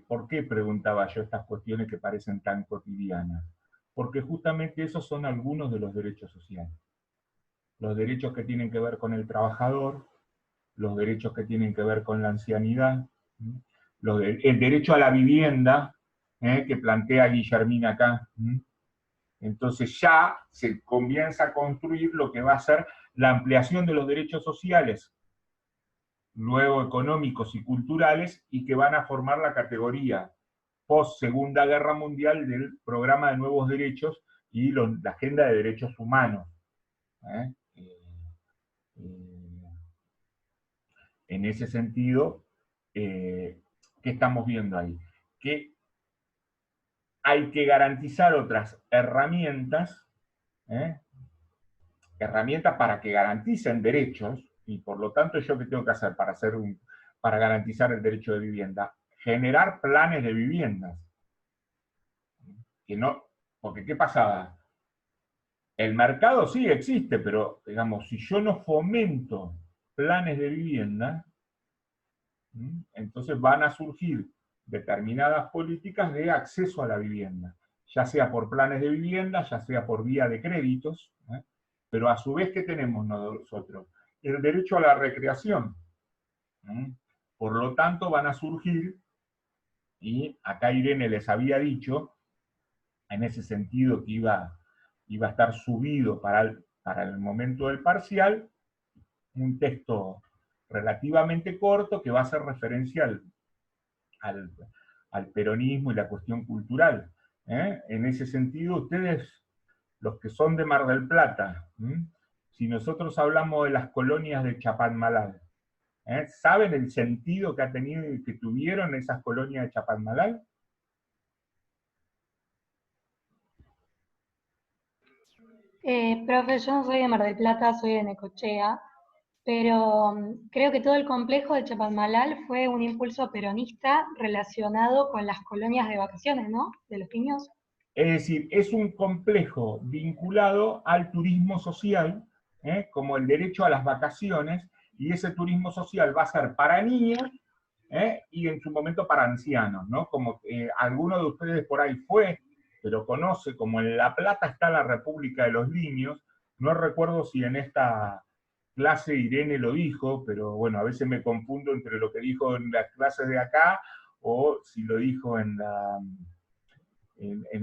¿por qué preguntaba yo estas cuestiones que parecen tan cotidianas? Porque justamente esos son algunos de los derechos sociales. Los derechos que tienen que ver con el trabajador, los derechos que tienen que ver con la ancianidad, el derecho a la vivienda, que plantea Guillermina acá. Entonces ya se comienza a construir lo que va a ser la ampliación de los derechos sociales, luego económicos y culturales, y que van a formar la categoría post Segunda Guerra Mundial del Programa de Nuevos Derechos y la Agenda de Derechos Humanos. ¿eh? En ese sentido, ¿qué estamos viendo ahí? Que hay que garantizar otras herramientas, ¿eh? Herramientas para que garanticen derechos, y por lo tanto, ¿yo qué tengo que hacer para garantizar el derecho de vivienda? Generar planes de viviendas. Que no, porque ¿qué pasaba? El mercado sí existe, pero digamos, si yo no fomento planes de vivienda, entonces van a surgir determinadas políticas de acceso a la vivienda, ya sea por planes de vivienda, ya sea por vía de créditos, pero a su vez, ¿qué tenemos nosotros? El derecho a la recreación. Por lo tanto, van a surgir, y acá Irene les había dicho, en ese sentido que iba a estar subido para el momento del parcial, un texto relativamente corto que va a hacer referencia al, al peronismo y la cuestión cultural. En ese sentido, ustedes, los que son de Mar del Plata, si nosotros hablamos de las colonias de Chapadmalal, ¿saben el sentido que ha tenido y que tuvieron esas colonias de Chapadmalal? Profe, yo no soy de Mar del Plata, soy de Necochea, pero creo que todo el complejo de Chapadmalal fue un impulso peronista relacionado con las colonias de vacaciones, ¿no? De los niños. Es decir, es un complejo vinculado al turismo social, como el derecho a las vacaciones, y ese turismo social va a ser para niños, y en su momento para ancianos, ¿no? Como alguno de ustedes por ahí fue, pero conoce, como en La Plata está la República de los Niños, no recuerdo si en esta clase Irene lo dijo, pero bueno, a veces me confundo entre lo que dijo en las clases de acá o si lo dijo en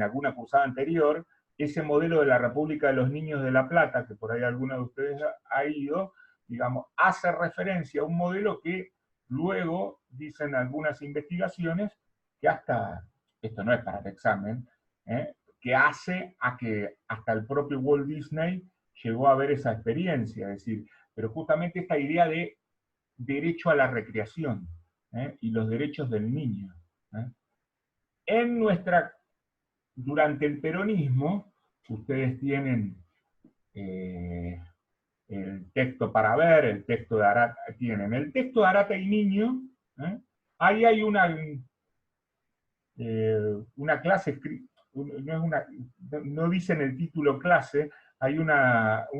alguna cursada anterior. Ese modelo de la República de los Niños de La Plata, que por ahí alguno de ustedes ha ido, digamos, hace referencia a un modelo que luego, dicen algunas investigaciones, que hasta, esto no es para el examen, que hace a que hasta el propio Walt Disney llegó a ver esa experiencia, es decir, pero justamente esta idea de derecho a la recreación, y los derechos del niño. En nuestra Durante el peronismo, ustedes tienen el texto para ver, el texto de Arata, tienen el texto de Arata y Niño, ahí hay una clase, no dicen el título clase, hay un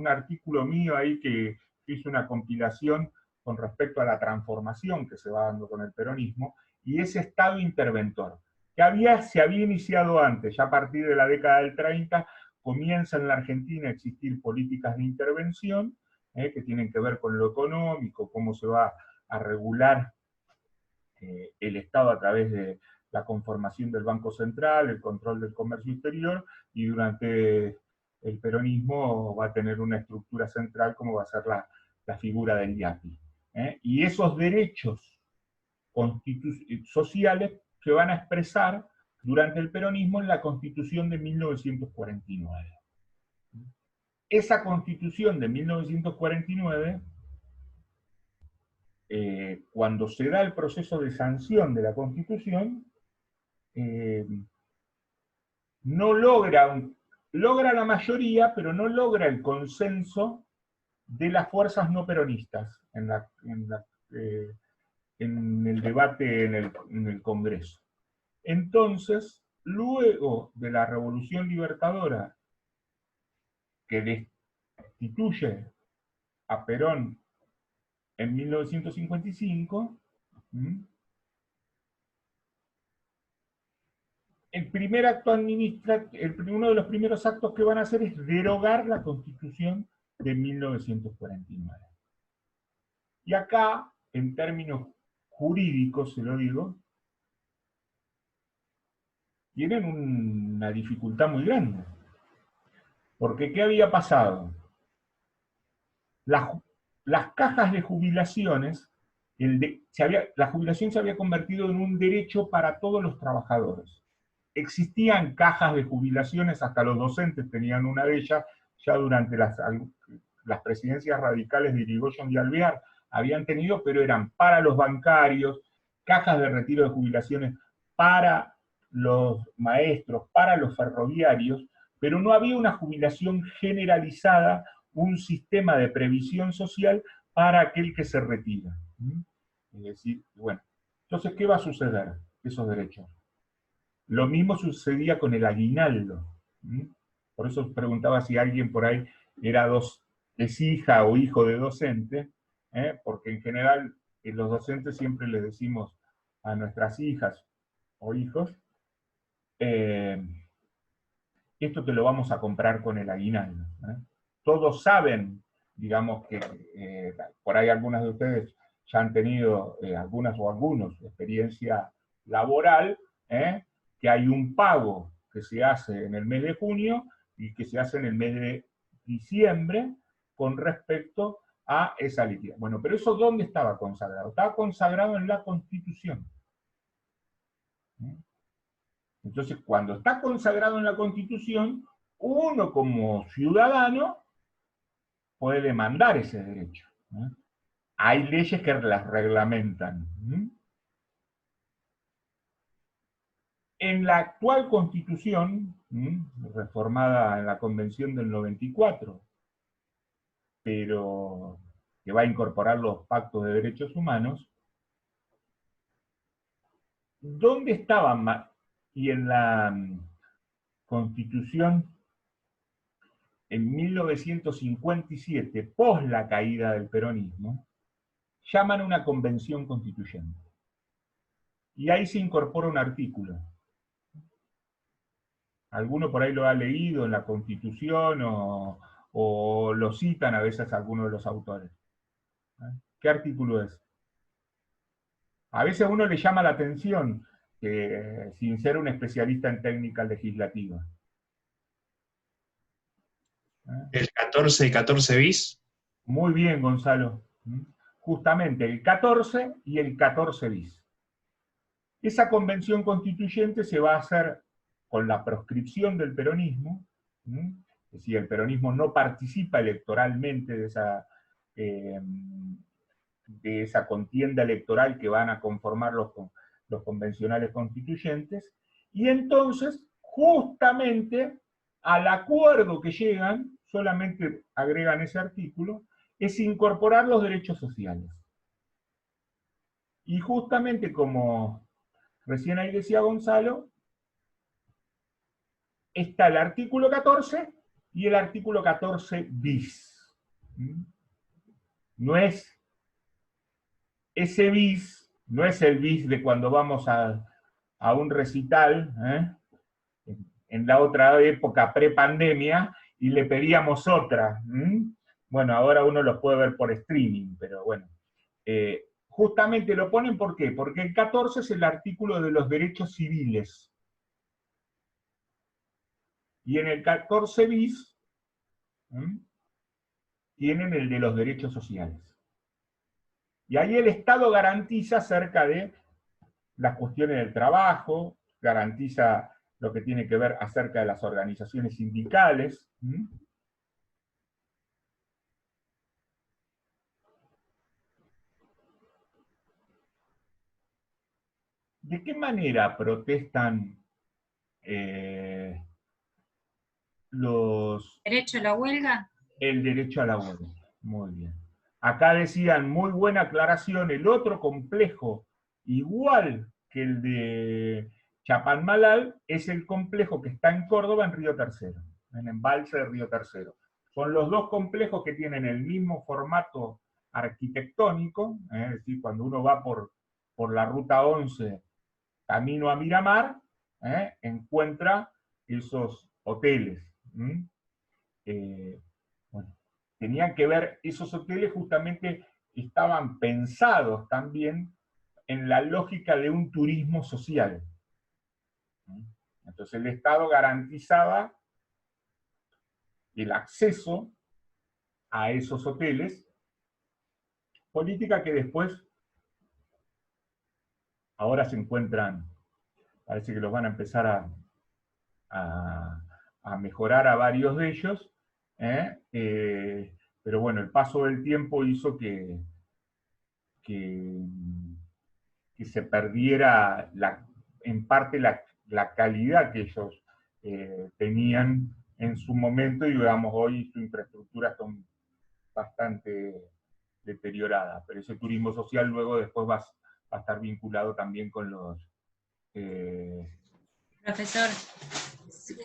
artículo mío ahí que hizo una compilación con respecto a la transformación que se va dando con el peronismo, y ese Estado interventor, que se había iniciado antes, ya a partir de la década del 30, comienza en la Argentina a existir políticas de intervención, que tienen que ver con lo económico, cómo se va a regular el Estado a través de la conformación del Banco Central, el control del comercio exterior, y durante el peronismo va a tener una estructura central como va a ser la figura del IAPI. Y esos derechos sociales se van a expresar durante el peronismo en la Constitución de 1949. Esa Constitución de 1949, cuando se da el proceso de sanción de la Constitución, no logra la mayoría, pero no logra el consenso de las fuerzas no peronistas en el debate en el Congreso. Entonces, luego de la Revolución Libertadora, que destituye a Perón en 1955, el primer acto uno de los primeros actos que van a hacer es derogar la Constitución de 1949. Y acá, en términos jurídicos, se lo digo, tienen una dificultad muy grande. Porque, ¿qué había pasado? Las cajas de jubilaciones, la jubilación se había convertido en un derecho para todos los trabajadores. Existían cajas de jubilaciones, hasta los docentes tenían una de ellas, ya durante las presidencias radicales de Irigoyen y Alvear habían tenido, pero eran para los bancarios, cajas de retiro de jubilaciones para los maestros, para los ferroviarios, pero no había una jubilación generalizada, un sistema de previsión social para aquel que se retira. Es decir, bueno, entonces, ¿qué va a suceder? Esos derechos. Lo mismo sucedía con el aguinaldo. Por eso preguntaba si alguien por ahí es hija o hijo de docente, porque en general los docentes siempre les decimos a nuestras hijas o hijos, esto te lo vamos a comprar con el aguinaldo. Todos saben, digamos que por ahí algunas de ustedes ya han tenido, algunas o algunos, experiencia laboral, que hay un pago que se hace en el mes de junio y que se hace en el mes de diciembre con respecto a esa liquidación. Bueno, pero eso ¿dónde estaba consagrado? Estaba consagrado en la Constitución. Entonces, cuando está consagrado en la Constitución, uno como ciudadano puede demandar ese derecho. Hay leyes que las reglamentan. En la actual Constitución, reformada en la Convención del 94, pero que va a incorporar los pactos de derechos humanos, ¿dónde estaban? Y en la Constitución, en 1957, pos la caída del peronismo, llaman una convención constituyente. Y ahí se incorpora un artículo. Alguno por ahí lo ha leído en la Constitución o lo citan a veces algunos de los autores. ¿Qué artículo es? A veces a uno le llama la atención, sin ser un especialista en técnica legislativa. ¿El 14 y 14 bis? Muy bien, Gonzalo. Justamente el 14 y el 14 bis. Esa convención constituyente se va a hacer con la proscripción del peronismo, es decir, el peronismo no participa electoralmente de esa contienda electoral que van a conformar los convencionales constituyentes, y entonces, justamente, al acuerdo que llegan, solamente agregan ese artículo, es incorporar los derechos sociales. Y justamente como recién ahí decía Gonzalo, está el artículo 14 y el artículo 14 bis. No es ese bis, no es el bis de cuando vamos a un recital, en la otra época pre-pandemia, y le pedíamos otra. Bueno, ahora uno los puede ver por streaming, pero bueno. Justamente lo ponen, ¿por qué? Porque el 14 es el artículo de los derechos civiles. Y en el 14 bis tienen el de los derechos sociales. Y ahí el Estado garantiza acerca de las cuestiones del trabajo, garantiza lo que tiene que ver acerca de las organizaciones sindicales. ¿De qué manera protestan los... ¿Derecho a la huelga? El derecho a la huelga. Muy bien. Acá decían, muy buena aclaración, el otro complejo, igual que el de Chapadmalal, es el complejo que está en Córdoba, en Río Tercero, en embalse de Río Tercero. Son los dos complejos que tienen el mismo formato arquitectónico, es decir, cuando uno va por la ruta 11 camino a Miramar, encuentra esos hoteles. Bueno, tenían que ver, esos hoteles justamente estaban pensados también en la lógica de un turismo social. Entonces el Estado garantizaba el acceso a esos hoteles, política que después, ahora se encuentran, parece que los van a empezar a mejorar a varios de ellos, pero bueno, el paso del tiempo hizo que se perdiera en parte la calidad que ellos tenían en su momento, y digamos, hoy su infraestructura son bastante deteriorada, pero ese turismo social luego después va a estar vinculado también con los... Profesor,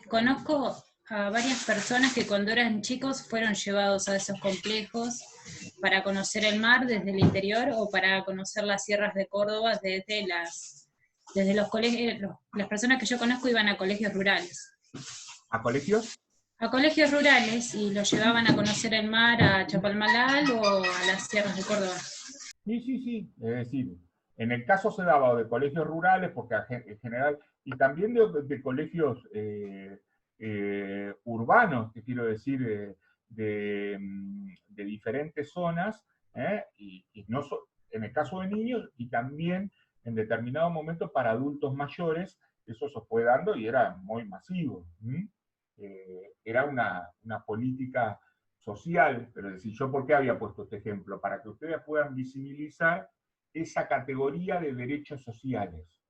conozco a varias personas que cuando eran chicos fueron llevados a esos complejos para conocer el mar desde el interior o para conocer las sierras de Córdoba desde los colegios. Las personas que yo conozco iban a colegios rurales. ¿A colegios? A colegios rurales, y los llevaban a conocer el mar a Chapalmalal o a las sierras de Córdoba. Sí. Es decir, en el caso se daba de colegios rurales, porque en general, y también de colegios urbanos, que quiero decir, de diferentes zonas, y no en el caso de niños, y también en determinado momento para adultos mayores, eso se fue dando y era muy masivo. Era una política social, pero decir, ¿yo por qué había puesto este ejemplo? Para que ustedes puedan visibilizar esa categoría de derechos sociales.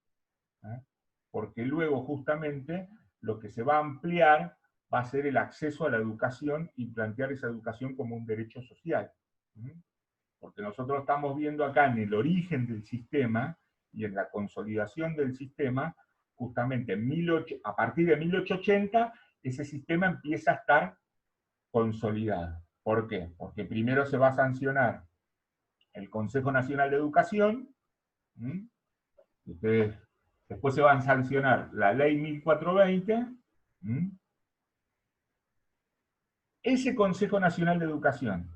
Porque luego justamente lo que se va a ampliar va a ser el acceso a la educación y plantear esa educación como un derecho social. Porque nosotros estamos viendo acá en el origen del sistema y en la consolidación del sistema, justamente a partir de 1880, ese sistema empieza a estar consolidado. ¿Por qué? Porque primero se va a sancionar el Consejo Nacional de Educación, después se va a sancionar la Ley 1420, ese Consejo Nacional de Educación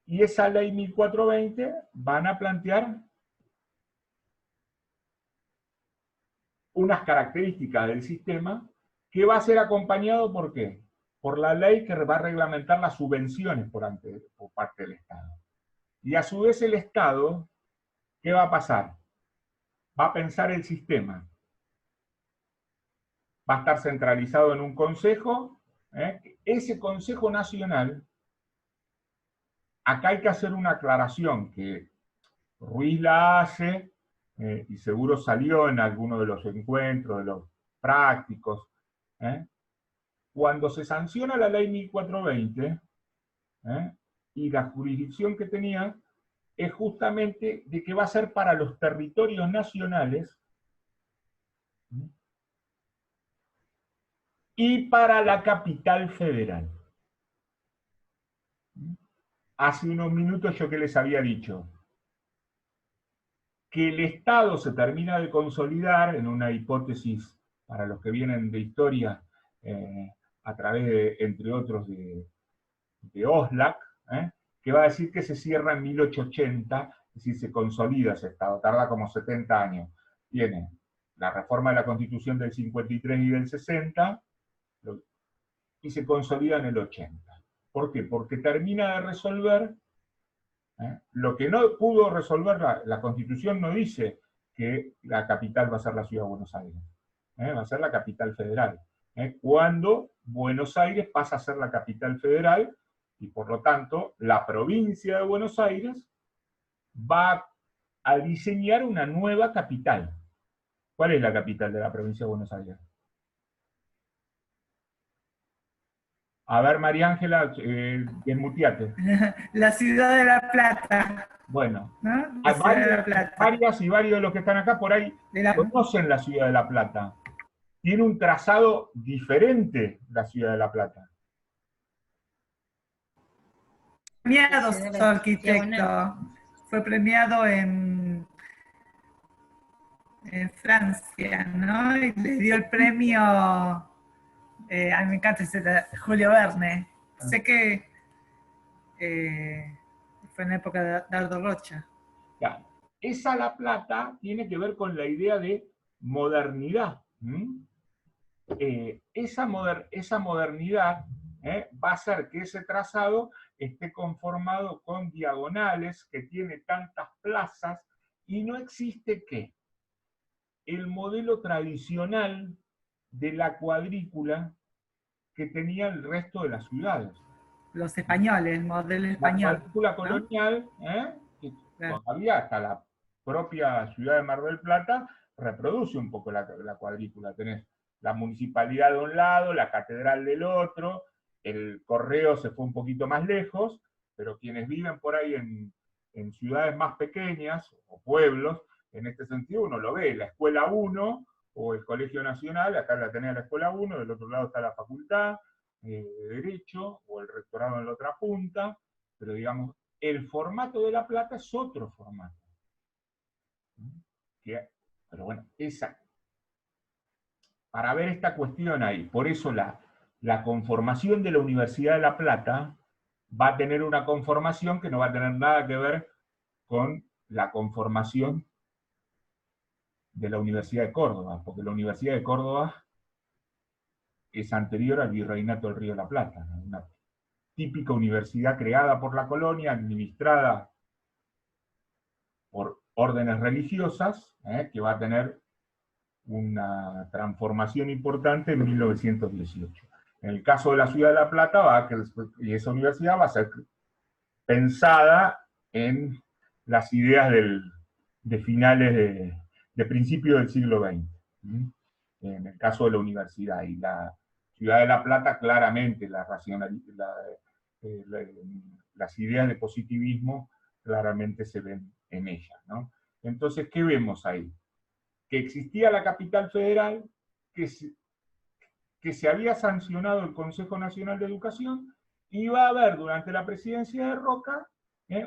y esa Ley 1420 van a plantear unas características del sistema que va a ser acompañado, ¿por qué? Por la ley que va a reglamentar las subvenciones por parte del Estado. Y a su vez el Estado, ¿qué va a pasar? Va a pensar el sistema. Va a estar centralizado en un consejo. Ese Consejo Nacional, acá hay que hacer una aclaración que Ruiz la hace, y seguro salió en alguno de los encuentros, de los prácticos. Cuando se sanciona la ley 1420, y la jurisdicción que tenía, es justamente de que va a ser para los territorios nacionales y para la capital federal. Hace unos minutos yo que les había dicho que el Estado se termina de consolidar en una hipótesis para los que vienen de historia, a través de, entre otros, de Oslac, que va a decir que se cierra en 1880, es decir, se consolida ese Estado, tarda como 70 años. Tiene la reforma de la Constitución del 53 y del 60, y se consolida en el 80. ¿Por qué? Porque termina de resolver lo que no pudo resolver la Constitución. No dice que la capital va a ser la Ciudad de Buenos Aires, va a ser la capital federal. Cuando Buenos Aires pasa a ser la capital federal, y por lo tanto la provincia de Buenos Aires va a diseñar una nueva capital. ¿Cuál es la capital de la provincia de Buenos Aires? A ver, María Ángela, desmuteate. La Ciudad de La Plata. Bueno, ¿no? hay varias y varios de los que están acá por ahí conocen la Ciudad de La Plata. Tiene un trazado diferente la Ciudad de La Plata. Premiado su arquitecto. Fue premiado en en Francia, ¿no? Y le dio el premio, a mí me encanta ese, Julio Verne. Sé que fue en la época de Dardo Rocha. Claro. Esa La Plata tiene que ver con la idea de modernidad. Esa modernidad va a hacer que ese trazado esté conformado con diagonales, que tiene tantas plazas, y no existe ¿qué? El modelo tradicional de la cuadrícula que tenía el resto de las ciudades. Los españoles, el modelo La español. cuadrícula ¿no? colonial, que Claro. todavía hasta la propia ciudad de Mar del Plata reproduce un poco la cuadrícula. Tenés la municipalidad de un lado, la catedral del otro, el correo se fue un poquito más lejos, pero quienes viven por ahí en ciudades más pequeñas o pueblos, en este sentido uno lo ve, la escuela 1 o el Colegio Nacional, acá la tenés la escuela 1, del otro lado está la facultad de Derecho, o el rectorado en la otra punta, pero digamos, el formato de La Plata es otro formato. Pero bueno, para ver esta cuestión ahí, por eso la conformación de la Universidad de La Plata va a tener una conformación que no va a tener nada que ver con la conformación de la Universidad de Córdoba, porque la Universidad de Córdoba es anterior al Virreinato del Río de la Plata, una típica universidad creada por la colonia, administrada por órdenes religiosas, que va a tener una transformación importante en 1918. En el caso de la ciudad de La Plata, y esa universidad va a ser pensada en las ideas de finales de principios del siglo XX. En el caso de la universidad. Y la ciudad de La Plata, claramente, las ideas de positivismo claramente se ven en ella, ¿no? Entonces, ¿qué vemos ahí? Que existía la capital federal, que se había sancionado el Consejo Nacional de Educación, y va a haber durante la presidencia de Roca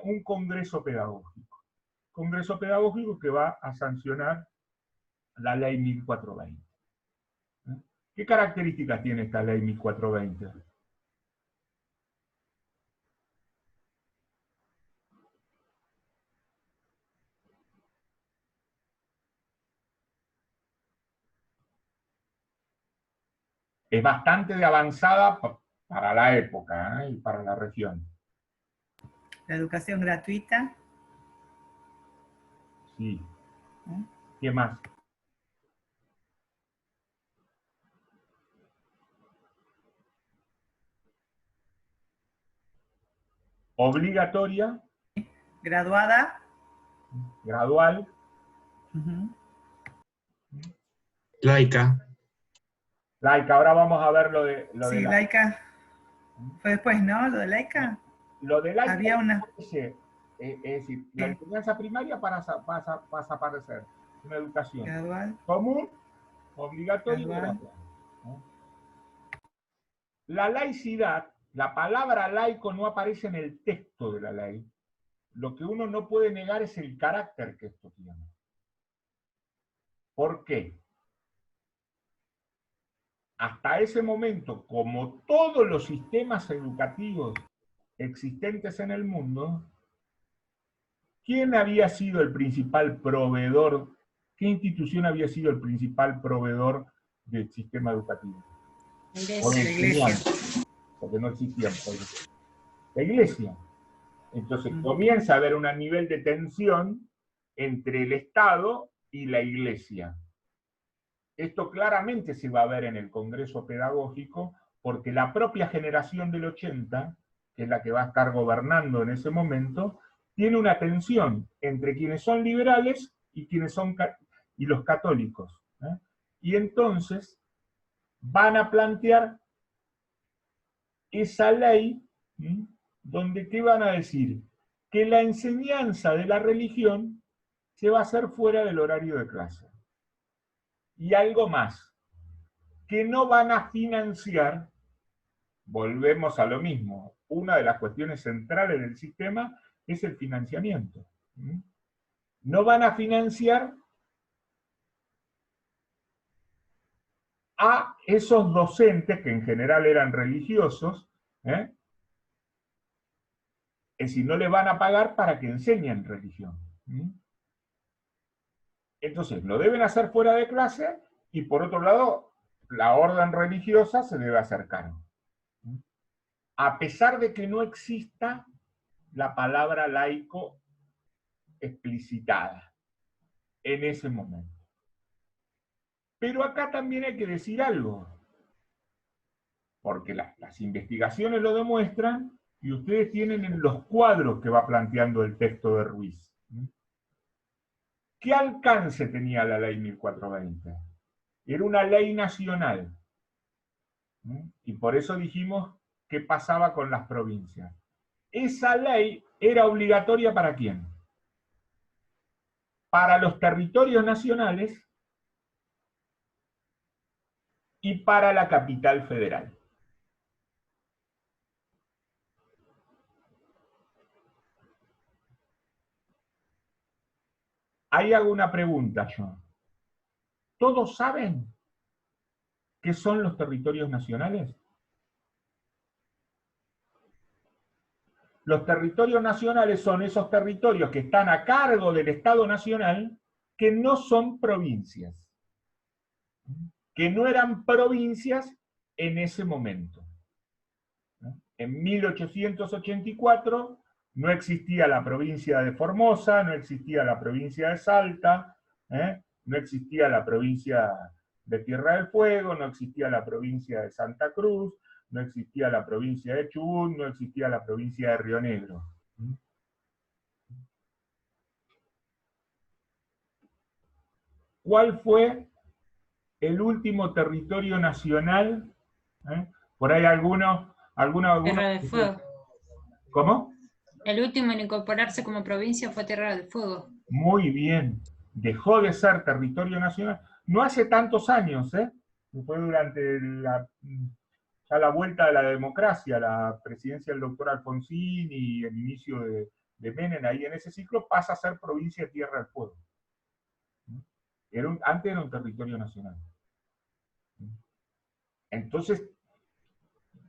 un congreso pedagógico. Congreso pedagógico que va a sancionar la ley 1420. ¿Qué características tiene esta ley 1420? Es bastante de avanzada para la época y para la región. La educación gratuita. Sí. ¿Qué más? Obligatoria. Graduada. Gradual. Laica. Laica, ahora vamos a ver lo de Sí, la... laica. Fue después, ¿no? Lo de laica. Lo de laica había una... es decir, la enseñanza primaria pasa a aparecer una educación gradual, común, obligatoria gradual. y gradual. La laicidad, la palabra laico no aparece en el texto de la ley. Lo que uno no puede negar es el carácter que esto tiene. ¿Por qué? Hasta ese momento, como todos los sistemas educativos existentes en el mundo, ¿quién había sido el principal proveedor? ¿Qué institución había sido el principal proveedor del sistema educativo? La iglesia. Porque no existía la iglesia. Entonces comienza a haber un nivel de tensión entre el Estado y la iglesia. Esto claramente se va a ver en el Congreso Pedagógico, porque la propia generación del 80, que es la que va a estar gobernando en ese momento, tiene una tensión entre quienes son liberales y y los católicos. Y entonces van a plantear esa ley, donde ¿qué van a decir? Que la enseñanza de la religión se va a hacer fuera del horario de clase. Y algo más, que no van a financiar, volvemos a lo mismo, una de las cuestiones centrales del sistema es el financiamiento. No van a financiar a esos docentes, que en general eran religiosos, es decir, no les van a pagar para que enseñen religión. Entonces, lo deben hacer fuera de clase, y por otro lado, la orden religiosa se debe hacer cargo. A pesar de que no exista la palabra laico explicitada en ese momento. Pero acá también hay que decir algo, porque las investigaciones lo demuestran, y ustedes tienen en los cuadros que va planteando el texto de Ruiz. ¿Qué alcance tenía la ley 1420? Era una ley nacional. Y por eso dijimos qué pasaba con las provincias. Esa ley era obligatoria ¿para quién? Para los territorios nacionales y para la capital federal. Ahí hago una pregunta yo. ¿Todos saben qué son los territorios nacionales? Los territorios nacionales son esos territorios que están a cargo del Estado Nacional, que no son provincias, que no eran provincias en ese momento. En 1884 no existía la provincia de Formosa, no existía la provincia de Salta, no existía la provincia de Tierra del Fuego, no existía la provincia de Santa Cruz, no existía la provincia de Chubut, no existía la provincia de Río Negro. ¿Cuál fue el último territorio nacional? Por ahí algunos... Tierra del Fuego. ¿Cómo? El último en incorporarse como provincia fue Tierra del Fuego. Muy bien. Dejó de ser territorio nacional. No hace tantos años, fue durante ya la vuelta de la democracia, la presidencia del doctor Alfonsín y el inicio de Menem, ahí en ese ciclo pasa a ser provincia de Tierra del Fuego. Antes era un territorio nacional. Entonces,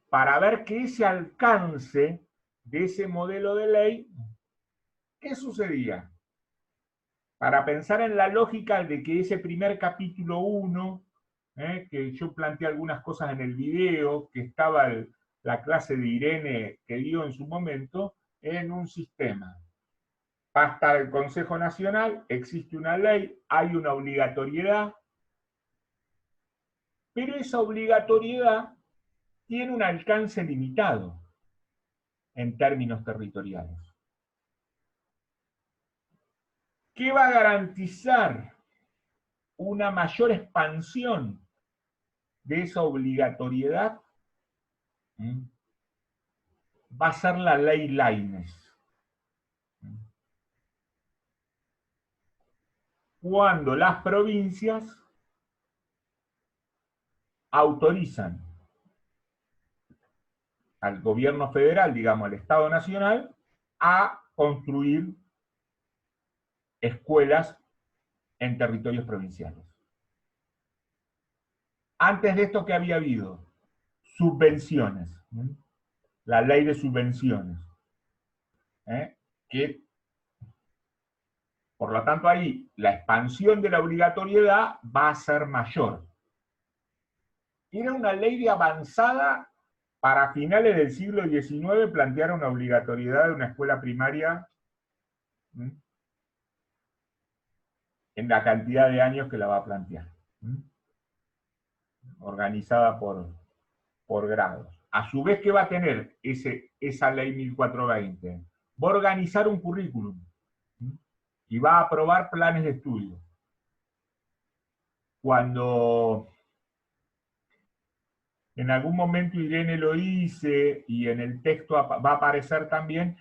para ver que ese alcance de ese modelo de ley, ¿qué sucedía? Para pensar en la lógica de que ese primer capítulo 1, que yo planteé algunas cosas en el video, que estaba la clase de Irene que dio en su momento, en un sistema. Basta el Consejo Nacional, existe una ley, hay una obligatoriedad, pero esa obligatoriedad tiene un alcance limitado en términos territoriales. ¿Qué va a garantizar una mayor expansión de esa obligatoriedad? Va a ser la ley Laínez. Cuando las provincias autorizan al gobierno federal, digamos, al Estado Nacional, a construir escuelas en territorios provinciales. Antes de esto, ¿qué había habido? Subvenciones. La ley de subvenciones. Que, por lo tanto, ahí la expansión de la obligatoriedad va a ser mayor. Era una ley de avanzada. Para finales del siglo XIX plantear una obligatoriedad de una escuela primaria en la cantidad de años que la va a plantear. Organizada por grados. A su vez, ¿qué va a tener esa ley 1420? Va a organizar un currículum y va a aprobar planes de estudio. Cuando en algún momento Irene lo dice, y en el texto va a aparecer también,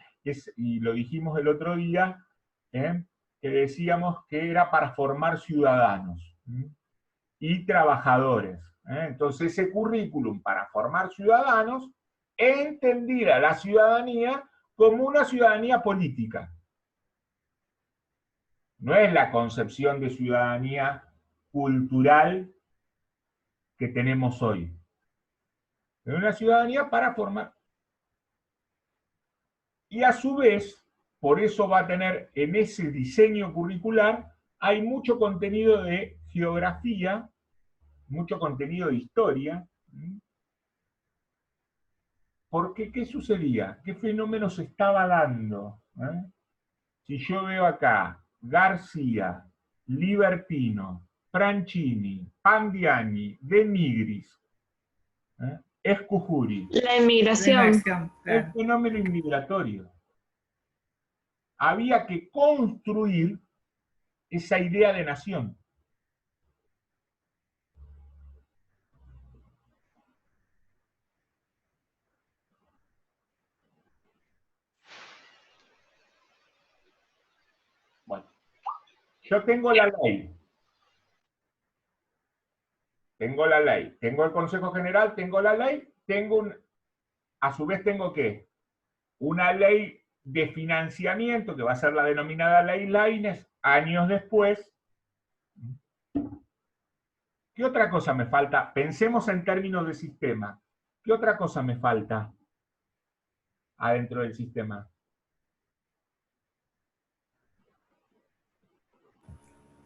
y lo dijimos el otro día, que decíamos que era para formar ciudadanos y trabajadores. Entonces ese currículum para formar ciudadanos entendía la ciudadanía como una ciudadanía política. No es la concepción de ciudadanía cultural que tenemos hoy. Es una ciudadanía para formar. Y a su vez, por eso va a tener en ese diseño curricular, hay mucho contenido de geografía, mucho contenido de historia. Porque, ¿qué sucedía? ¿Qué fenómeno se estaba dando? Si yo veo acá García, Libertino, Franchini, Pandiani, De Nigris, Escujuri, La inmigración. el fenómeno inmigratorio. Había que construir esa idea de nación. Bueno, yo tengo la ley. Tengo la ley. Tengo el Consejo General, tengo la ley, a su vez tengo ¿qué? Una ley de financiamiento, que va a ser la denominada ley Laínez, años después. ¿Qué otra cosa me falta? Pensemos en términos de sistema. ¿Qué otra cosa me falta adentro del sistema?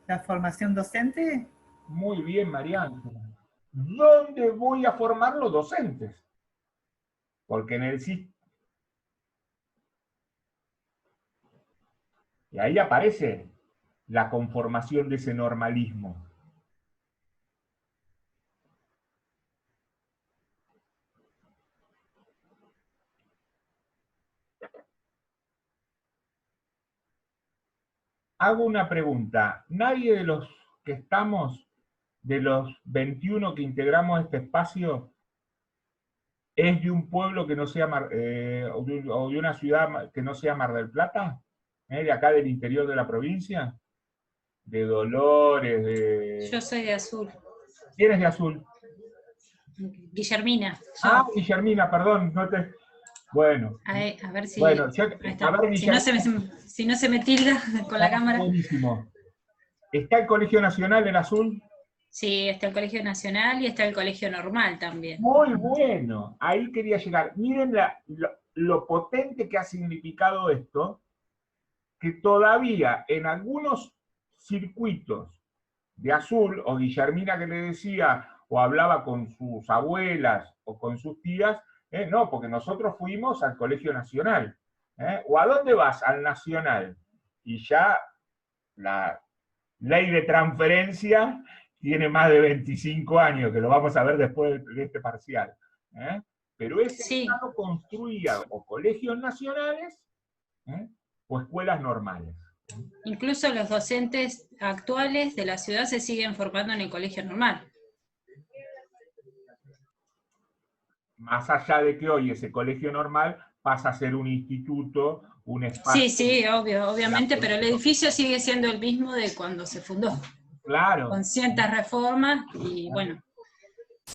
¿La formación docente? Muy bien, María Ángela. ¿Dónde voy a formar los docentes? Porque en el sistema... Y ahí aparece la conformación de ese normalismo. Hago una pregunta. ¿Nadie de los que estamos, de los 21 que integramos este espacio, es de un pueblo que no sea, o de una ciudad que no sea Mar del Plata? ¿De acá del interior de la provincia? ¿De Dolores? Yo soy de Azul. ¿Quién es de Azul? Guillermina. Ah, Guillermina, perdón. Bueno. A ver si... Bueno, si no se me tilda con la cámara. Buenísimo. ¿Está el Colegio Nacional en Azul? Sí, está el Colegio Nacional y está el Colegio Normal también. Muy bueno. Ahí quería llegar. Miren lo potente que ha significado esto, que todavía en algunos circuitos de Azul, o Guillermina que le decía, o hablaba con sus abuelas o con sus tías, no, porque nosotros fuimos al Colegio Nacional. ¿O a dónde vas? Al Nacional. Y ya la ley de transferencia tiene más de 25 años, que lo vamos a ver después de este parcial. Pero ese Estado construía o colegios nacionales o escuelas normales. Incluso los docentes actuales de la ciudad se siguen formando en el colegio normal. Más allá de que hoy ese colegio normal pasa a ser un instituto, un espacio... Sí, obviamente, pero el edificio sigue siendo el mismo de cuando se fundó. Claro. Con ciertas reformas y, bueno,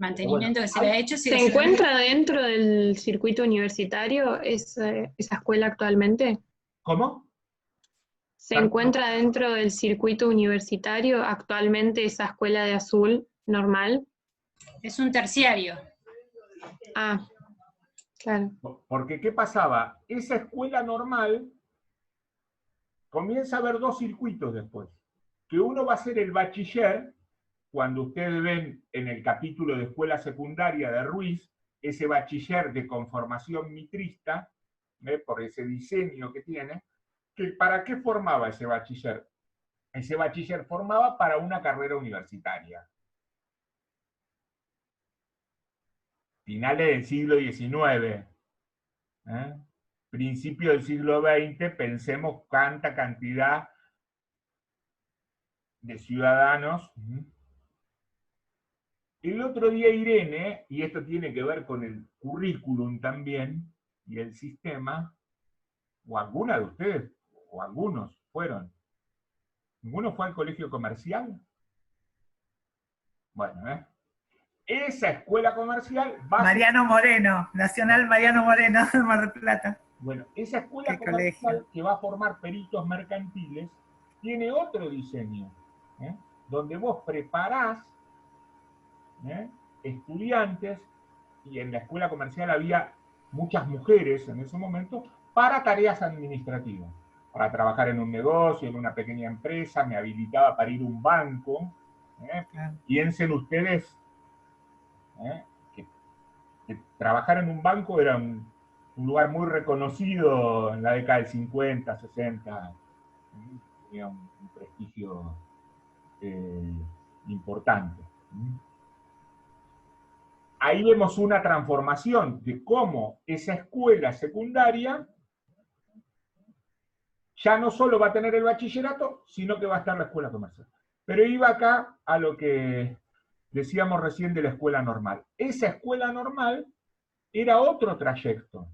mantenimiento que se le ha hecho. ¿Se encuentra dentro del circuito universitario esa escuela actualmente? ¿Cómo? ¿Se encuentra dentro del circuito universitario actualmente esa escuela de Azul normal? Es un terciario. Ah, claro. Porque, ¿qué pasaba? Esa escuela normal comienza a haber dos circuitos después. Que uno va a ser el bachiller, cuando ustedes ven en el capítulo de escuela secundaria de Ruiz, ese bachiller de conformación mitrista, por ese diseño que tiene, que ¿para qué formaba ese bachiller? Ese bachiller formaba para una carrera universitaria. Finales del siglo XIX, principio del siglo XX, pensemos cuánta cantidad de ciudadanos. El otro día Irene, y esto tiene que ver con el currículum también, y el sistema, o alguna de ustedes, o algunos fueron. ¿Ninguno fue al colegio comercial? Bueno, esa escuela comercial va Mariano Moreno, Nacional Mariano Moreno de Mar del Plata. Bueno, esa escuela comercial que va a formar peritos mercantiles tiene otro diseño, donde vos preparás estudiantes, y en la escuela comercial había muchas mujeres en ese momento, para tareas administrativas, para trabajar en un negocio, en una pequeña empresa, me habilitaba para ir a un banco. Piensen ustedes que trabajar en un banco era un lugar muy reconocido en la década del 50, 60, tenía un prestigio importante. Ahí vemos una transformación de cómo esa escuela secundaria ya no solo va a tener el bachillerato, sino que va a estar la escuela comercial. Pero iba acá a lo que decíamos recién de la escuela normal. Esa escuela normal era otro trayecto.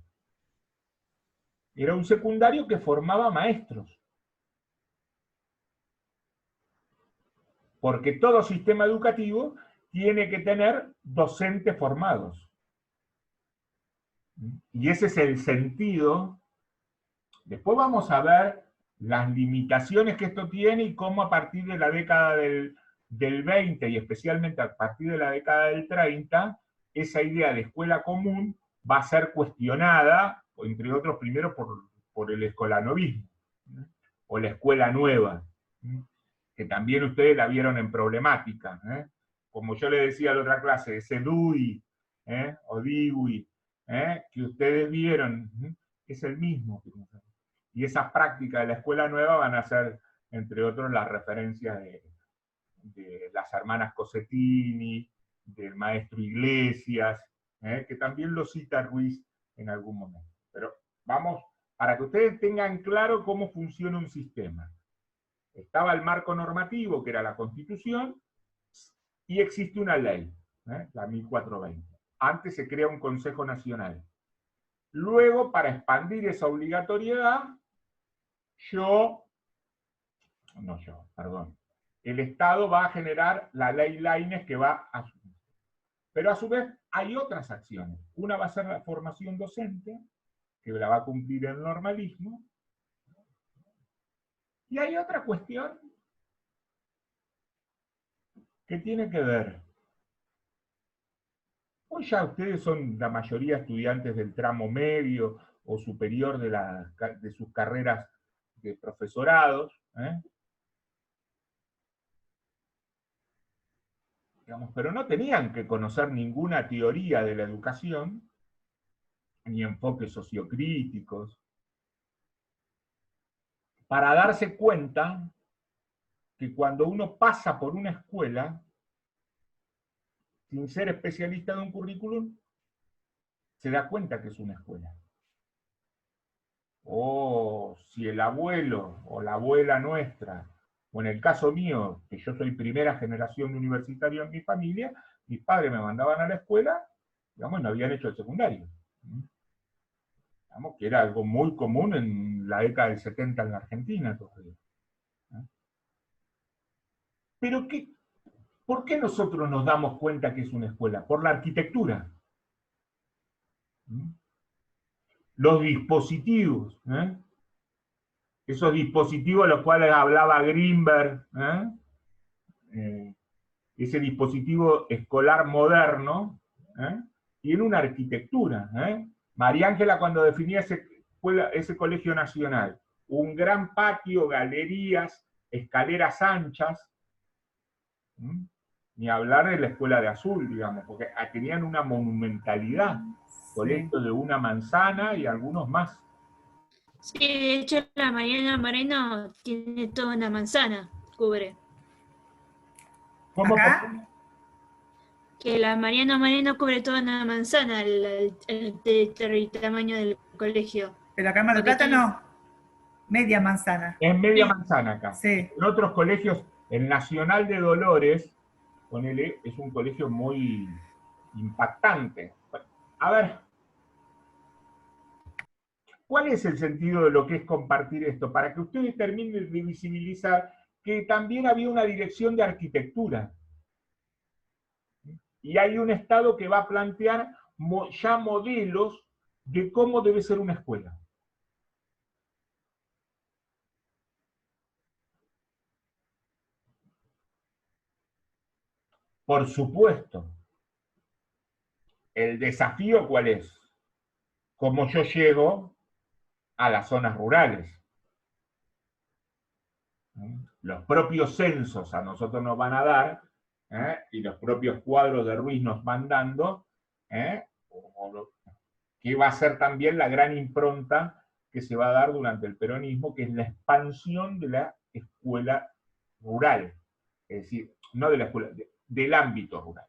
Era un secundario que formaba maestros. Porque todo sistema educativo tiene que tener docentes formados. Y ese es el sentido. Después vamos a ver las limitaciones que esto tiene y cómo a partir de la década del 20 y especialmente a partir de la década del 30, esa idea de escuela común va a ser cuestionada, entre otros primero por el escolanovismo, o la escuela nueva, que también ustedes la vieron en problemática. Como yo le decía a la otra clase, ese DUI o DIWI que ustedes vieron, es el mismo. Y esas prácticas de la escuela nueva van a ser, entre otros, las referencias de las hermanas Cosettini, del maestro Iglesias, que también lo cita Ruiz en algún momento. Pero vamos, para que ustedes tengan claro cómo funciona un sistema. Estaba el marco normativo, que era la Constitución, y existe una ley, la 1420. Antes se crea un Consejo Nacional. Luego, para expandir esa obligatoriedad, el Estado va a generar la ley Laínez que va a... Pero a su vez hay otras acciones. Una va a ser la formación docente, que la va a cumplir el normalismo. Y hay otra cuestión que tiene que ver. Hoy ya ustedes son la mayoría estudiantes del tramo medio o superior de sus carreras de profesorados, digamos, pero no tenían que conocer ninguna teoría de la educación, ni enfoques sociocríticos, para darse cuenta que cuando uno pasa por una escuela, sin ser especialista de un currículum, se da cuenta que es una escuela. O si el abuelo o la abuela nuestra, o en el caso mío, que yo soy primera generación de universitario en mi familia, mis padres me mandaban a la escuela, digamos, no habían hecho el secundario. Digamos que era algo muy común en la década del 70 en la Argentina todavía. Pero ¿por qué nosotros nos damos cuenta que es una escuela? Por la arquitectura. Los dispositivos, esos dispositivos a los cuales hablaba Greenberg, ese dispositivo escolar moderno, tiene una arquitectura. María Ángela, cuando definía ese colegio nacional, un gran patio, galerías, escaleras anchas, ni hablar de la escuela de Azul, digamos, porque tenían una monumentalidad, colegio de una manzana y algunos más. Sí, de hecho la Mariana Moreno tiene toda una manzana, cubre. ¿Cómo? Que la Mariana Moreno cubre toda una manzana el tamaño del colegio. Pero acá en Mar del Plata no, media manzana. Es media manzana acá. Sí. En otros colegios, el Nacional de Dolores, ponele, es un colegio muy impactante. A ver, ¿cuál es el sentido de lo que es compartir esto? Para que ustedes terminen de visibilizar que también había una dirección de arquitectura. Y hay un Estado que va a plantear ya modelos de cómo debe ser una escuela. Por supuesto, el desafío ¿cuál es? ¿Cómo yo llego a las zonas rurales? Los propios censos a nosotros nos van a dar, y los propios cuadros de Ruiz nos van dando, que va a ser también la gran impronta que se va a dar durante el peronismo, que es la expansión de la escuela rural, es decir, no de la escuela, del ámbito rural.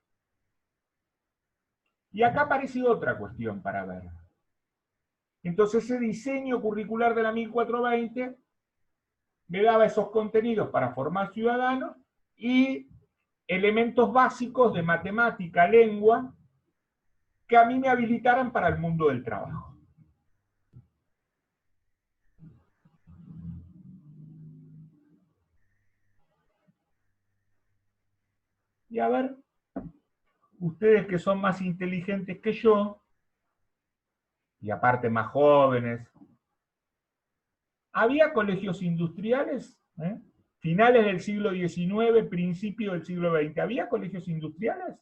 Y acá aparece otra cuestión para ver. Entonces ese diseño curricular de la 1420 me daba esos contenidos para formar ciudadanos y elementos básicos de matemática, lengua, que a mí me habilitaran para el mundo del trabajo. Y a ver, ustedes que son más inteligentes que yo, y aparte más jóvenes, ¿había colegios industriales? Finales del siglo XIX, principio del siglo XX, ¿había colegios industriales?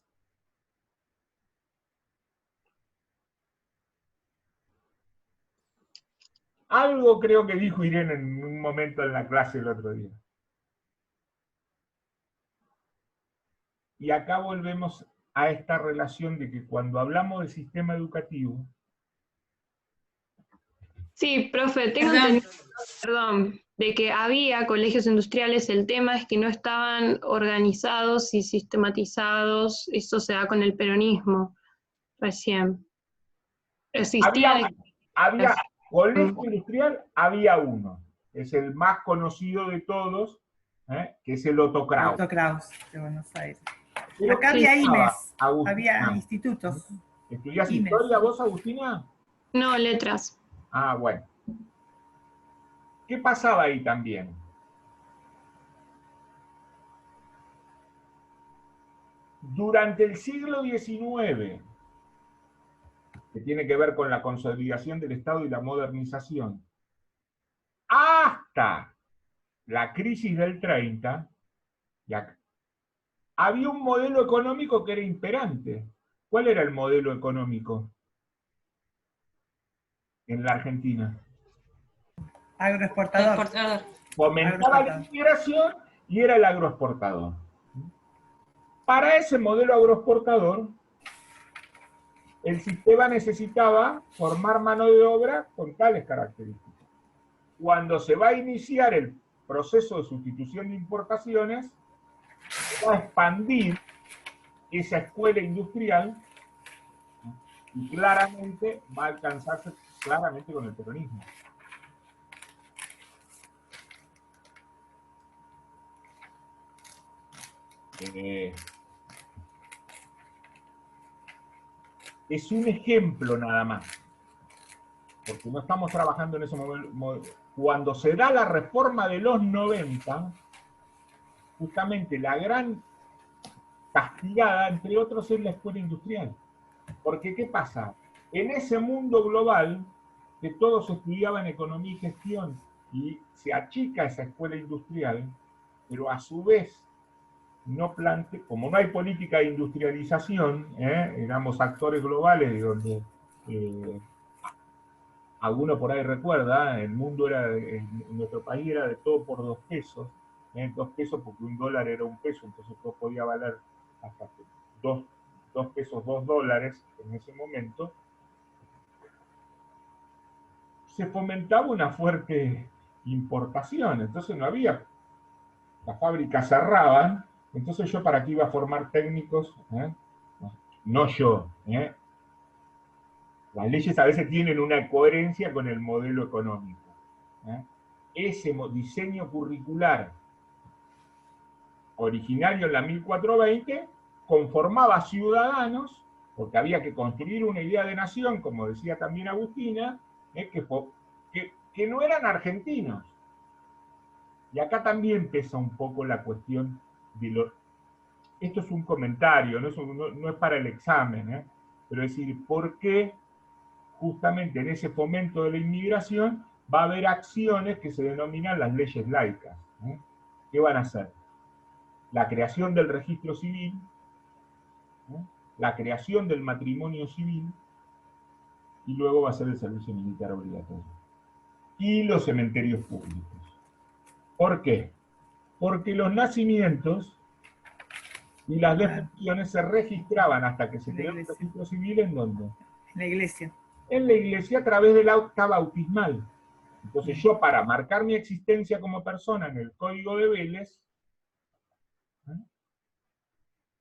Algo creo que dijo Irene en un momento en la clase el otro día. Y acá volvemos a esta relación de que cuando hablamos del sistema educativo... Sí, profe, tengo entendido, perdón, de que había colegios industriales, el tema es que no estaban organizados y sistematizados, eso se da con el peronismo, recién. Existía... Había colegio industrial, había uno, es el más conocido de todos, que es el Otto Kraus. Otto Kraus, de Buenos Aires. Pero Acá había IMES, Agustina, había institutos. ¿estudiás IMES. historia vos, Agustina? No, letras. Ah, bueno. ¿Qué pasaba ahí también? Durante el siglo XIX, que tiene que ver con la consolidación del Estado y la modernización, hasta la crisis del 30, había un modelo económico que era imperante. ¿Cuál era el modelo económico en la Argentina? Agroexportador. Fomentaba la inmigración y era el agroexportador. Para ese modelo agroexportador, el sistema necesitaba formar mano de obra con tales características. Cuando se va a iniciar el proceso de sustitución de importaciones, se va a expandir esa escuela industrial y claramente va a alcanzarse claramente con el peronismo. Es un ejemplo nada más, porque no estamos trabajando en ese momento. Cuando se da la reforma de los 90, justamente la gran castigada, entre otros, es la escuela industrial. Porque, ¿qué pasa? En ese mundo global, que todos estudiaban economía y gestión, y se achica esa escuela industrial, pero a su vez, como no hay política de industrialización, éramos actores globales, de donde alguno por ahí recuerda, el mundo era, en nuestro país era de todo por 2 pesos, 2 pesos porque un dólar era 1 peso, entonces todo podía valer hasta 2 pesos, 2 dólares en ese momento. Se fomentaba una fuerte importación, entonces no había, las fábricas cerraban, entonces yo para qué iba a formar técnicos, no yo, Las leyes a veces tienen una coherencia con el modelo económico. Ese diseño curricular originario en la 1420 conformaba ciudadanos, porque había que construir una idea de nación, como decía también Agustina, que no eran argentinos. Y acá también pesa un poco la cuestión de los... Esto es un comentario, no es para el examen, pero es decir, ¿por qué justamente en ese fomento de la inmigración va a haber acciones que se denominan las leyes laicas? ¿Qué van a hacer? La creación del registro civil, la creación del matrimonio civil y luego va a ser el servicio militar obligatorio. Y los cementerios públicos. ¿Por qué? Porque los nacimientos y las defunciones se registraban hasta que se creó el registro civil, ¿en dónde? En la iglesia. En la iglesia a través del acta bautismal. Entonces yo, para marcar mi existencia como persona en el Código de Vélez,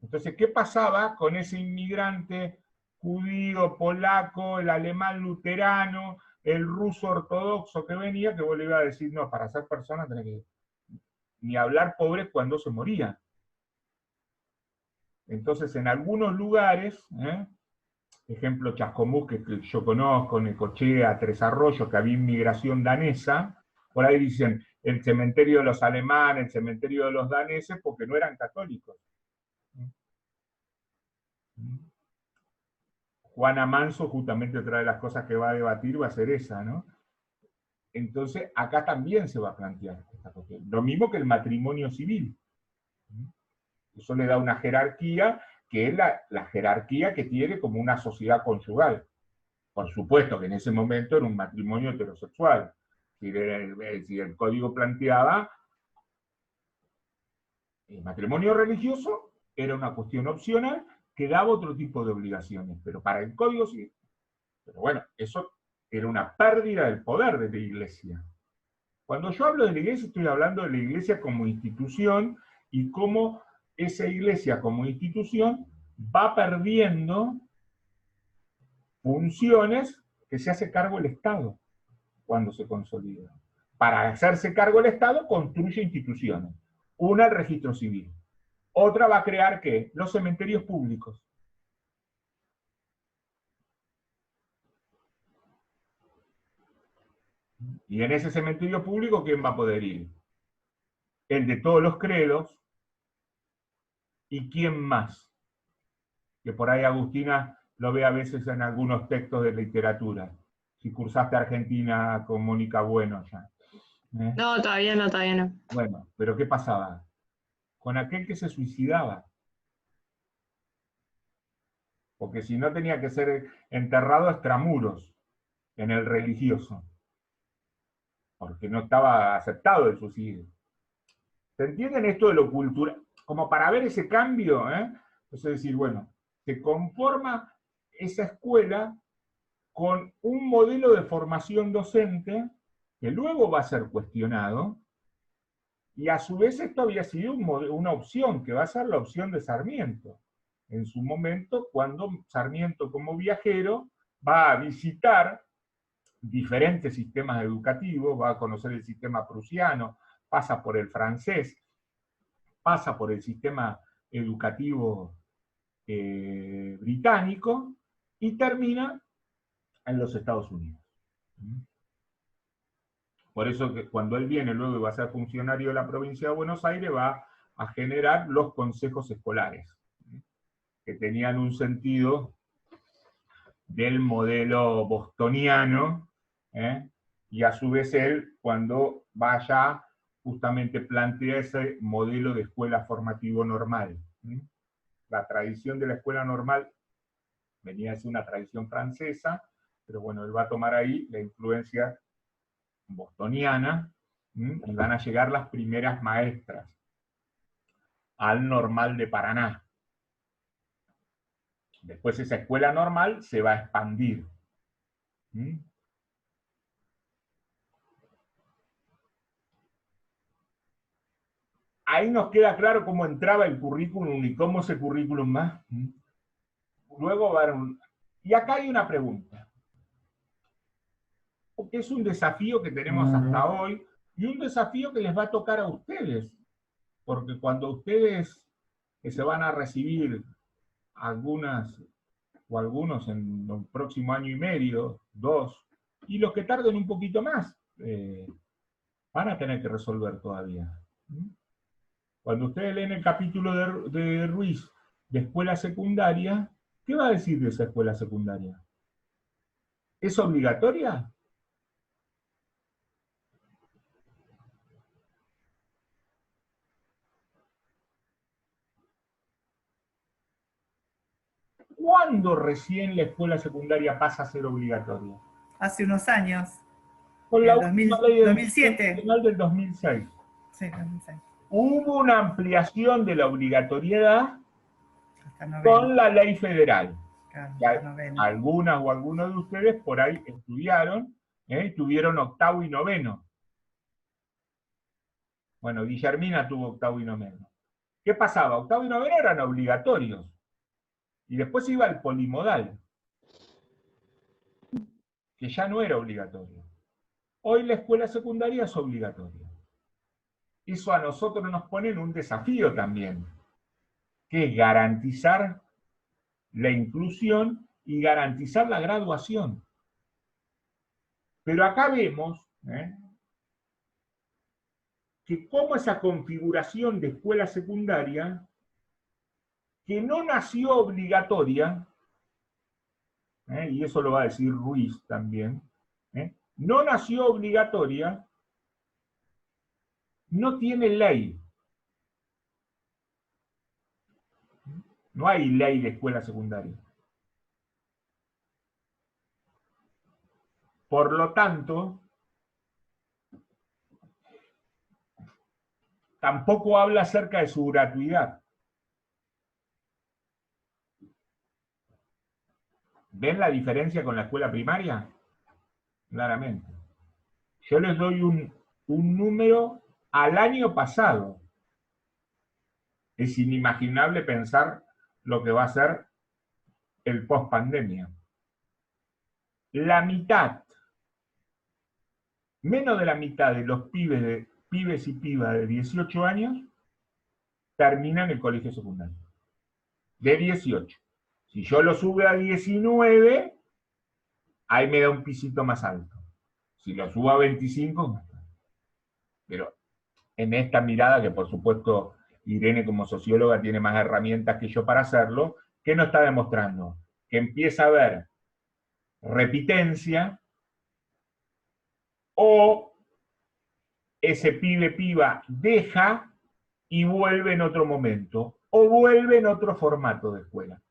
entonces, ¿qué pasaba con ese inmigrante judío, polaco, el alemán luterano, el ruso ortodoxo que venía, que vos le ibas a decir, no, para ser persona tenés que ni hablar pobre cuando se moría? Entonces, en algunos lugares, ejemplo Chascomús, que yo conozco, Necochea, Tres Arroyos, que había inmigración danesa, por ahí dicen el cementerio de los alemanes, el cementerio de los daneses, porque no eran católicos. Juana Manso, justamente otra de las cosas que va a debatir va a ser esa, ¿no? Entonces, acá también se va a plantear esta cuestión. Lo mismo que el matrimonio civil. Eso le da una jerarquía, que es la jerarquía que tiene como una sociedad conyugal. Por supuesto que en ese momento era un matrimonio heterosexual. Si el código planteaba el matrimonio religioso, era una cuestión opcional que daba otro tipo de obligaciones, pero para el código sí. Pero bueno, eso era una pérdida del poder de la iglesia. Cuando yo hablo de la iglesia, estoy hablando de la iglesia como institución y cómo esa iglesia como institución va perdiendo funciones que se hace cargo el Estado cuando se consolida. Para hacerse cargo el Estado, construye instituciones. Una, el registro civil. Otra va a crear, ¿qué? Los cementerios públicos. Y en ese cementerio público, ¿quién va a poder ir? El de todos los credos. ¿Y quién más? Que por ahí Agustina lo ve a veces en algunos textos de literatura. Si cursaste Argentina con Mónica Bueno ya. No, todavía no, todavía no. Bueno, pero ¿qué pasaba? Con aquel que se suicidaba. Porque si no tenía que ser enterrado a extramuros, en el religioso. Porque no estaba aceptado el suicidio. ¿Se entienden esto de lo cultural? Como para ver ese cambio, es decir, bueno, se conforma esa escuela con un modelo de formación docente que luego va a ser cuestionado, y a su vez esto había sido una opción, que va a ser la opción de Sarmiento, en su momento, cuando Sarmiento como viajero va a visitar diferentes sistemas educativos, va a conocer el sistema prusiano, pasa por el francés, pasa por el sistema educativo británico y termina en los Estados Unidos. Por eso que cuando él viene luego y va a ser funcionario de la provincia de Buenos Aires, va a generar los consejos escolares, que tenían un sentido del modelo bostoniano, y a su vez él, cuando vaya, justamente plantea ese modelo de escuela formativo normal. La tradición de la escuela normal venía a ser una tradición francesa, pero bueno, él va a tomar ahí la influencia bostoniana, y van a llegar las primeras maestras al Normal de Paraná. Después esa escuela normal se va a expandir. Ahí nos queda claro cómo entraba el currículum y cómo ese currículum más. Luego va a haber Y acá hay una pregunta, porque es un desafío que tenemos hasta hoy, y un desafío que les va a tocar a ustedes, porque cuando ustedes que se van a recibir algunas o algunos en el próximo año y medio, 2, y los que tarden un poquito más, van a tener que resolver todavía. Cuando ustedes leen el capítulo de Ruiz de escuela secundaria, ¿qué va a decir de esa escuela secundaria? ¿Es obligatoria? ¿Cuándo recién la escuela secundaria pasa a ser obligatoria? Hace unos años, Con en la el última ley de 2007. nacional del 2006. Sí, 2006. Hubo una ampliación de la obligatoriedad Hasta noveno. con la ley federal. Claro, Que hasta noveno. algunas o algunos de ustedes por ahí estudiaron, tuvieron octavo y noveno. Bueno, Guillermina tuvo octavo y noveno. ¿Qué pasaba? Octavo y noveno eran obligatorios. Y después iba el polimodal, que ya no era obligatorio. Hoy la escuela secundaria es obligatoria. Eso a nosotros nos pone en un desafío también, que es garantizar la inclusión y garantizar la graduación. Pero acá vemos que como esa configuración de escuela secundaria, que no nació obligatoria, y eso lo va a decir Ruiz también, no nació obligatoria, no tiene ley. No hay ley de escuela secundaria. Por lo tanto, tampoco habla acerca de su gratuidad. ¿Ven la diferencia con la escuela primaria? Claramente. Yo les doy un número al año pasado. Es inimaginable pensar lo que va a ser el post-pandemia. La mitad, menos de la mitad de los pibes y pibas de 18 años terminan el colegio secundario. De 18. Si yo lo subo a 19, ahí me da un pisito más alto. Si lo subo a 25, pero en esta mirada, que por supuesto Irene como socióloga tiene más herramientas que yo para hacerlo, ¿qué nos está demostrando? Que empieza a haber repitencia o ese piba deja y vuelve en otro momento, o vuelve en otro formato de escuela.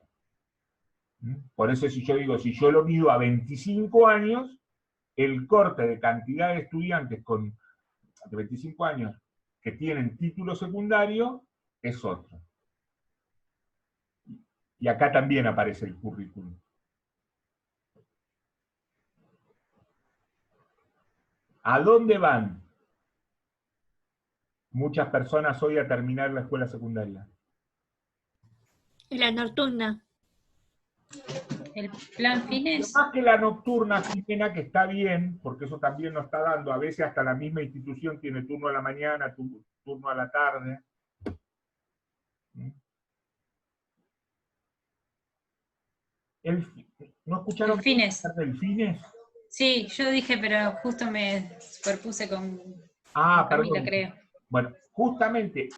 Por eso si yo digo, si yo lo mido a 25 años, el corte de cantidad de estudiantes de 25 años que tienen título secundario es otro. Y acá también aparece el currículum. ¿A dónde van muchas personas hoy a terminar la escuela secundaria? En la nocturna. El plan Fines. Más que la nocturna, Jimena, que está bien, porque eso también nos está dando, a veces hasta la misma institución tiene turno a la mañana, turno a la tarde. ¿No escucharon El Fines. del Fines? Sí, yo dije, pero justo me superpuse con Camila, perdón. creo. Bueno, justamente,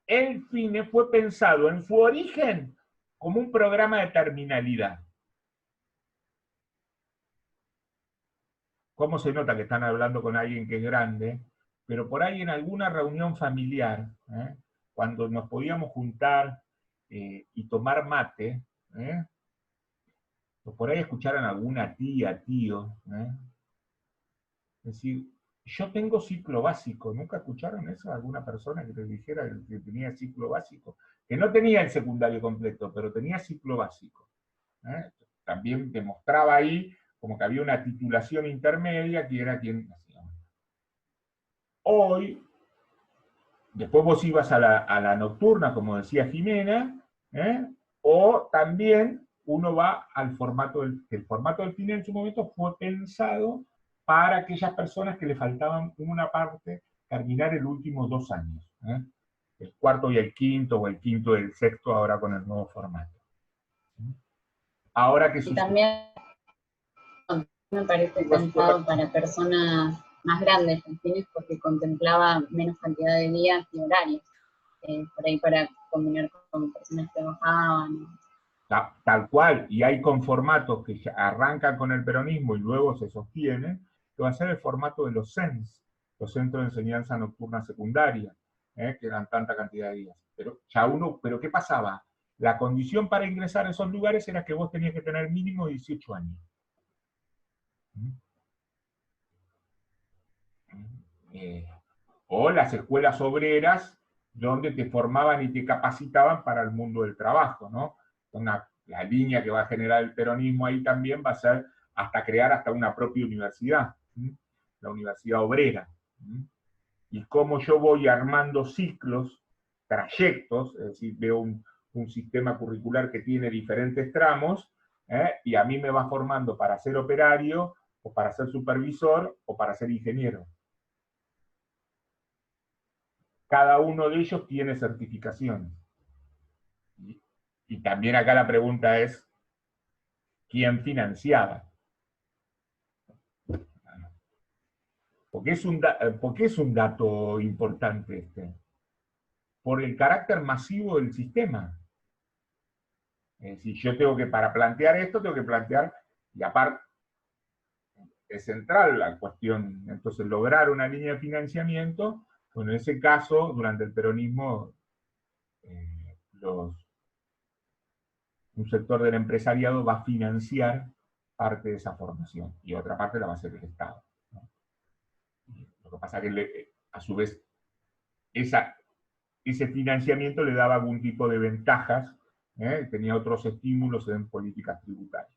el Fines fue pensado en su origen como un programa de terminalidad. ¿Cómo se nota que están hablando con alguien que es grande? Pero por ahí en alguna reunión familiar, cuando nos podíamos juntar y tomar mate, o por ahí escucharan alguna tía, tío, decir, yo tengo ciclo básico. ¿Nunca escucharon eso? ¿Alguna persona que les dijera que tenía ciclo básico? Que no tenía el secundario completo, pero tenía ciclo básico. También demostraba ahí como que había una titulación intermedia que era quien hacía. Hoy, después vos ibas a la nocturna, como decía Jimena, o también uno va al formato el formato del Fines en su momento fue pensado para aquellas personas que le faltaban una parte terminar el último 2 años. El cuarto y el quinto, o el quinto y el sexto, ahora con el nuevo formato. Ahora que y también me parece pensado para personas más grandes, Fines, porque contemplaba menos cantidad de días y horarios, por ahí para combinar con personas que trabajaban. Tal cual, y hay con formatos que arrancan con el peronismo y luego se sostienen, que va a ser el formato de los CENS, los Centros de Enseñanza Nocturna Secundaria, que eran tanta cantidad de días. Pero ¿qué pasaba? la condición para ingresar a esos lugares era que vos tenías que tener mínimo 18 años. O las escuelas obreras, donde te formaban y te capacitaban para el mundo del trabajo, ¿no? La línea que va a generar el peronismo ahí también va a ser hasta crear hasta una propia universidad, la universidad obrera. Y cómo yo voy armando ciclos, trayectos, es decir, veo un sistema curricular que tiene diferentes tramos, y a mí me va formando para ser operario, o para ser supervisor, o para ser ingeniero. Cada uno de ellos tiene certificaciones. Y también acá la pregunta es, ¿quién financiaba? ¿Por qué es un dato importante este? Por el carácter masivo del sistema. Es decir, yo tengo que, para plantear esto, tengo que plantear, y aparte, es central la cuestión, entonces lograr una línea de financiamiento, bueno, en ese caso, durante el peronismo, un sector del empresariado va a financiar parte de esa formación, y otra parte la va a hacer el Estado, ¿no? Lo que pasa es que, a su vez, ese financiamiento le daba algún tipo de ventajas, tenía otros estímulos en políticas tributarias.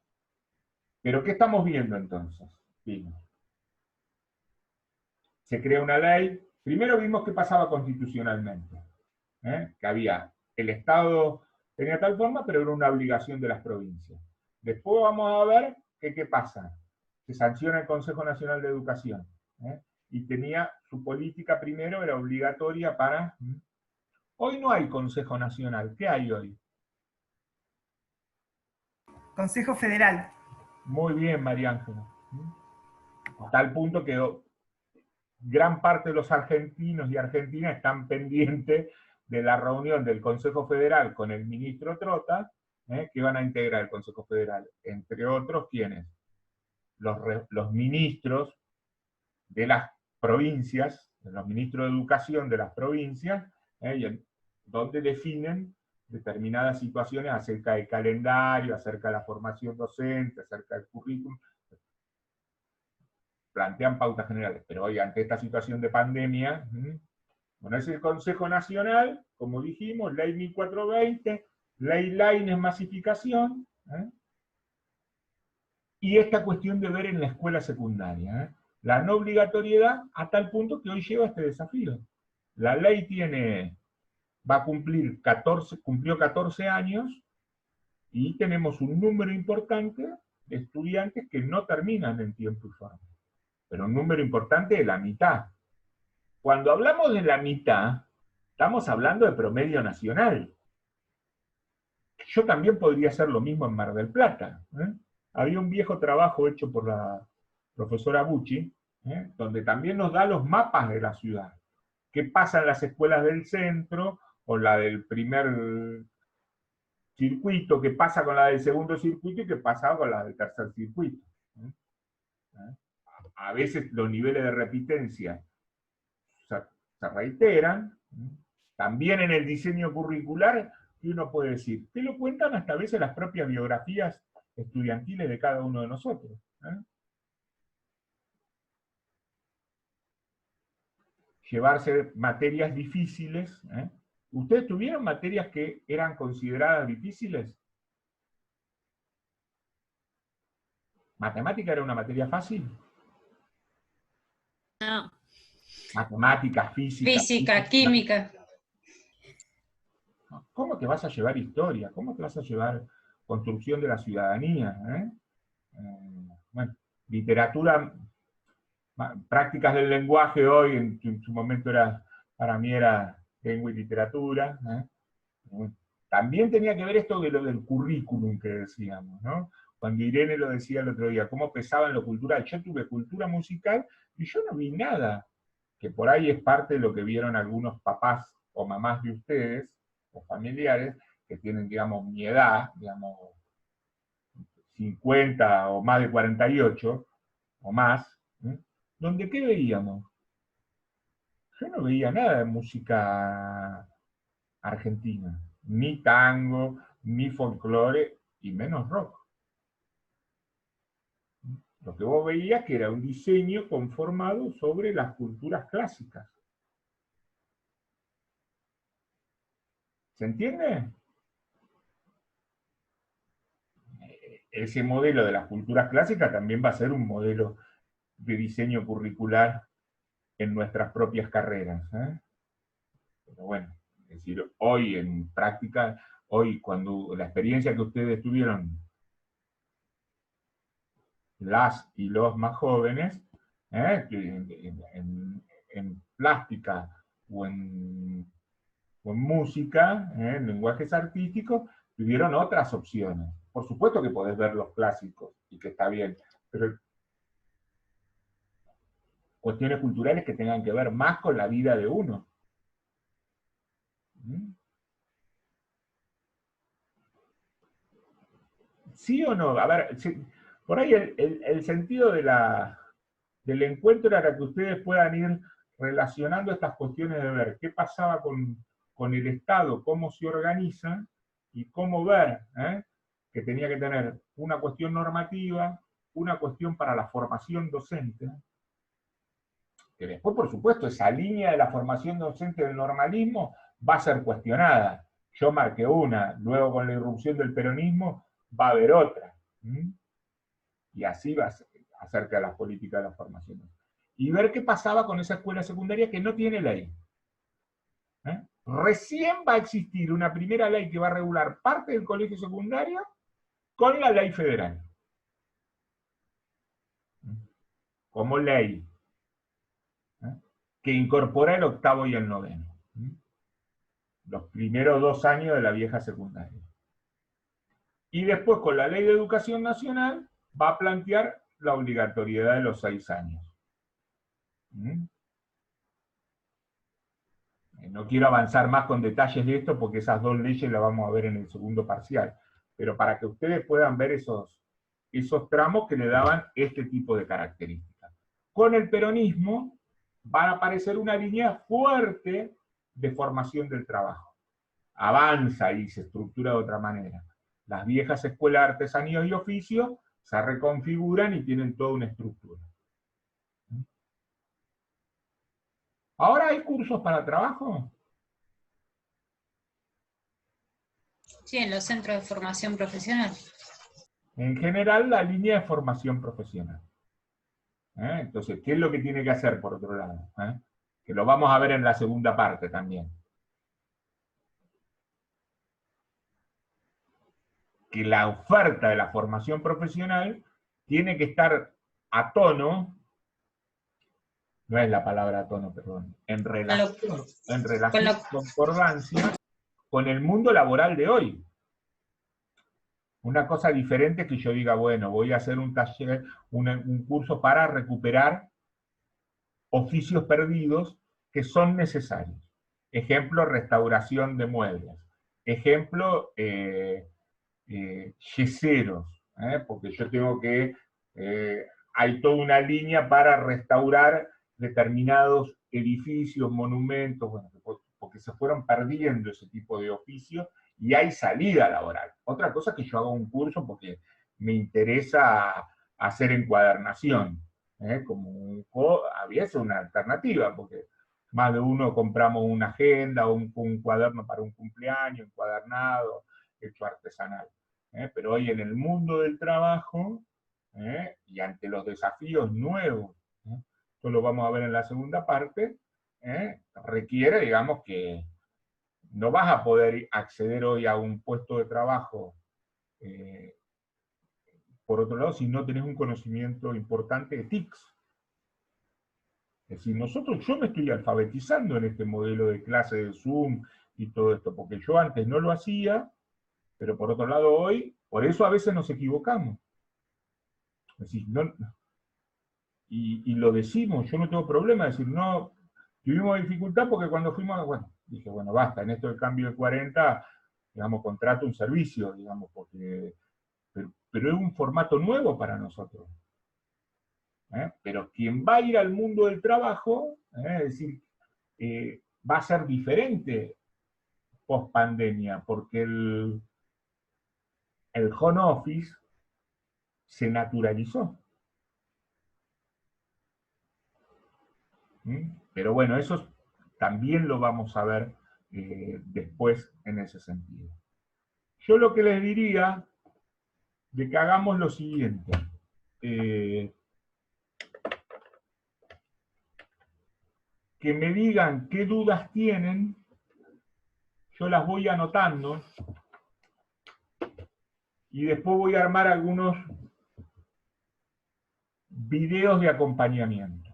¿Pero qué estamos viendo entonces? Vimos. Se crea una ley. Primero vimos qué pasaba constitucionalmente. Que había, el Estado tenía tal forma, pero era una obligación de las provincias. Después vamos a ver qué pasa. Se sanciona el Consejo Nacional de Educación. Y tenía su política primero, era obligatoria para... Hoy no hay Consejo Nacional. ¿Qué hay hoy? Consejo Federal. Muy bien, María Ángela. A tal punto que gran parte de los argentinos y argentinas están pendientes de la reunión del Consejo Federal con el ministro Trota, que van a integrar el Consejo Federal. Entre otros, ¿quiénes? Los ministros de las provincias, los ministros de educación de las provincias, donde definen determinadas situaciones acerca del calendario, acerca de la formación docente, acerca del currículum. Plantean pautas generales, pero hoy ante esta situación de pandemia, bueno, es el Consejo Nacional, como dijimos, Ley 1420, Ley Laínez Masificación, y esta cuestión de ver en la escuela secundaria, la no obligatoriedad, a tal punto que hoy lleva este desafío. La ley va a cumplió 14 años, y tenemos un número importante de estudiantes que no terminan en tiempo y forma. Pero un número importante de la mitad. Cuando hablamos de la mitad, estamos hablando de promedio nacional. Yo también podría hacer lo mismo en Mar del Plata. Había un viejo trabajo hecho por la profesora Bucci, donde también nos da los mapas de la ciudad. ¿Qué pasa en las escuelas del centro, o la del primer circuito, qué pasa con la del segundo circuito y qué pasa con la del tercer circuito? A veces los niveles de repitencia se reiteran. También en el diseño curricular, que uno puede decir, te lo cuentan hasta a veces las propias biografías estudiantiles de cada uno de nosotros. Llevarse materias difíciles. ¿Ustedes tuvieron materias que eran consideradas difíciles? ¿Matemática era una materia fácil? No. Matemática, física. Física, química. ¿Cómo te vas a llevar historia? ¿Cómo te vas a llevar construcción de la ciudadanía? Bueno, literatura, prácticas del lenguaje hoy, en su momento para mí era lengua y literatura. También tenía que ver esto de lo del currículum que decíamos, ¿no? Cuando Irene lo decía el otro día, cómo pesaba en lo cultural. Yo tuve cultura musical y yo no vi nada, que por ahí es parte de lo que vieron algunos papás o mamás de ustedes, o familiares, que tienen, digamos, mi edad, digamos, 50 o más de 48, o más, donde ¿qué veíamos? Yo no veía nada de música argentina, ni tango, ni folclore, y menos rock. Lo que vos veías que era un diseño conformado sobre las culturas clásicas. ¿Se entiende? Ese modelo de las culturas clásicas también va a ser un modelo de diseño curricular en nuestras propias carreras. Pero bueno, es decir, hoy en práctica, hoy cuando la experiencia que ustedes tuvieron, las y los más jóvenes, en plástica o en música, en lenguajes artísticos, tuvieron otras opciones. Por supuesto que podés ver los clásicos, y que está bien, pero cuestiones culturales que tengan que ver más con la vida de uno. ¿Sí o no? A ver, por ahí el sentido del encuentro era que ustedes puedan ir relacionando estas cuestiones de ver qué pasaba con el Estado, cómo se organiza, y cómo ver que tenía que tener una cuestión normativa, una cuestión para la formación docente, que después, por supuesto, esa línea de la formación docente del normalismo va a ser cuestionada. Yo marqué una, luego con la irrupción del peronismo va a haber otra. Y así va a ser acerca de las políticas de la formación. Y ver qué pasaba con esa escuela secundaria que no tiene ley. Recién va a existir una primera ley que va a regular parte del colegio secundario con la ley federal. Como ley. Que incorpora el octavo y el noveno. Los primeros 2 años de la vieja secundaria. Y después, con la ley de educación nacional, va a plantear la obligatoriedad de los 6 años. No quiero avanzar más con detalles de esto, porque esas 2 leyes las vamos a ver en el segundo parcial. Pero para que ustedes puedan ver esos tramos que le daban este tipo de características. Con el peronismo va a aparecer una línea fuerte de formación del trabajo. Avanza y se estructura de otra manera. Las viejas escuelas de artesanías y oficios se reconfiguran y tienen toda una estructura. ¿Ahora hay cursos para trabajo? Sí, en los centros de formación profesional. En general, la línea de formación profesional. Entonces, ¿qué es lo que tiene que hacer por otro lado? Que lo vamos a ver en la segunda parte también. Que la oferta de la formación profesional tiene que estar a tono, no es la palabra a tono, perdón, en relación, concordancia con el mundo laboral de hoy. Una cosa diferente es que yo diga, bueno, voy a hacer un taller, un curso para recuperar oficios perdidos que son necesarios. Ejemplo, restauración de muebles. Ejemplo, yeseros, porque yo tengo que, hay toda una línea para restaurar determinados edificios, monumentos, bueno, porque se fueron perdiendo ese tipo de oficios y hay salida laboral. Otra cosa es que yo haga un curso porque me interesa hacer encuadernación, como había sido una alternativa, porque más de uno compramos una agenda o un cuaderno para un cumpleaños, encuadernado, hecho artesanal. Pero hoy en el mundo del trabajo, y ante los desafíos nuevos, esto lo vamos a ver en la segunda parte, requiere, digamos, que no vas a poder acceder hoy a un puesto de trabajo, por otro lado, si no tenés un conocimiento importante de TICs. Es decir, yo me estoy alfabetizando en este modelo de clase de Zoom y todo esto, porque yo antes no lo hacía, pero por otro lado hoy, por eso a veces nos equivocamos. Es decir, y lo decimos, yo no tengo problema de decir, no, tuvimos dificultad porque cuando fuimos, bueno, dije, bueno, basta, en esto del cambio de 40, digamos, contrato un servicio, digamos, porque, pero es un formato nuevo para nosotros. Pero quien va a ir al mundo del trabajo, es decir, va a ser diferente post pandemia, porque el home office se naturalizó. Pero bueno, eso también lo vamos a ver después en ese sentido. Yo lo que les diría de que hagamos lo siguiente. Que me digan qué dudas tienen, yo las voy anotando y después voy a armar algunos videos de acompañamiento.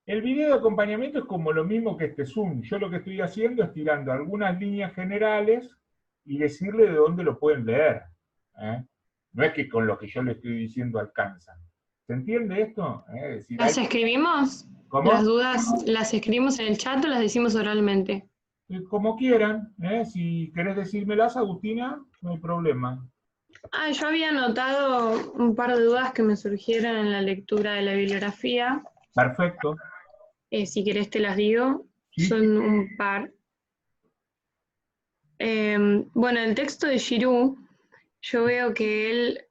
El video de acompañamiento es como lo mismo que este Zoom. Yo lo que estoy haciendo es tirando algunas líneas generales y decirle de dónde lo pueden leer. No es que con lo que yo le estoy diciendo alcanzan. ¿Se entiende esto? Es decir, ¿Las escribimos? ¿Cómo? ¿Las dudas las escribimos en el chat o las decimos oralmente? Como quieran. Si querés decírmelas, Agustina, no hay problema. Yo había anotado un par de dudas que me surgieron en la lectura de la bibliografía. Perfecto. Si querés te las digo. Sí. Son un par. Bueno, el texto de Giroux, yo veo que él,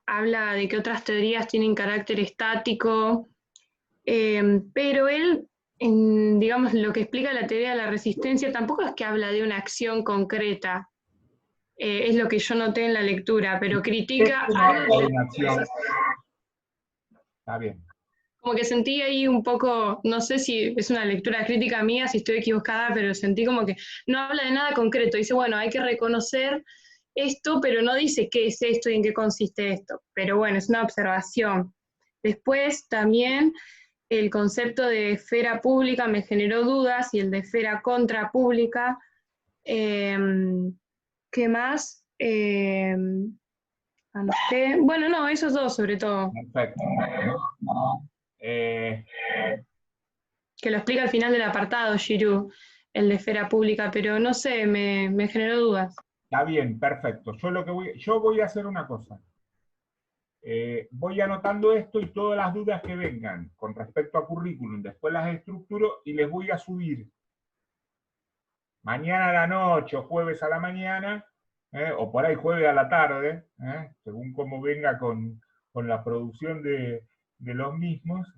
habla de que otras teorías tienen carácter estático, pero él, digamos, lo que explica la teoría de la resistencia tampoco es que habla de una acción concreta. Es lo que yo noté en la lectura, pero critica algo de la acción. Está bien. Como que sentí ahí un poco, no sé si es una lectura crítica mía, si estoy equivocada, pero sentí como que no habla de nada concreto. Dice, bueno, hay que reconocer esto, pero no dice qué es esto y en qué consiste esto. Pero bueno, es una observación. Después también el concepto de esfera pública me generó dudas y el de esfera contrapública. ¿Qué más? Anoté. Bueno, no, esos dos sobre todo. Perfecto. Que lo explica al final del apartado, Giroux, el de esfera pública, pero no sé, me generó dudas. Está bien, perfecto. Yo voy a hacer una cosa. Voy anotando esto y todas las dudas que vengan con respecto a currículum, después las estructuro y les voy a subir mañana a la noche o jueves a la mañana, o por ahí jueves a la tarde, según cómo venga con la producción de los mismos.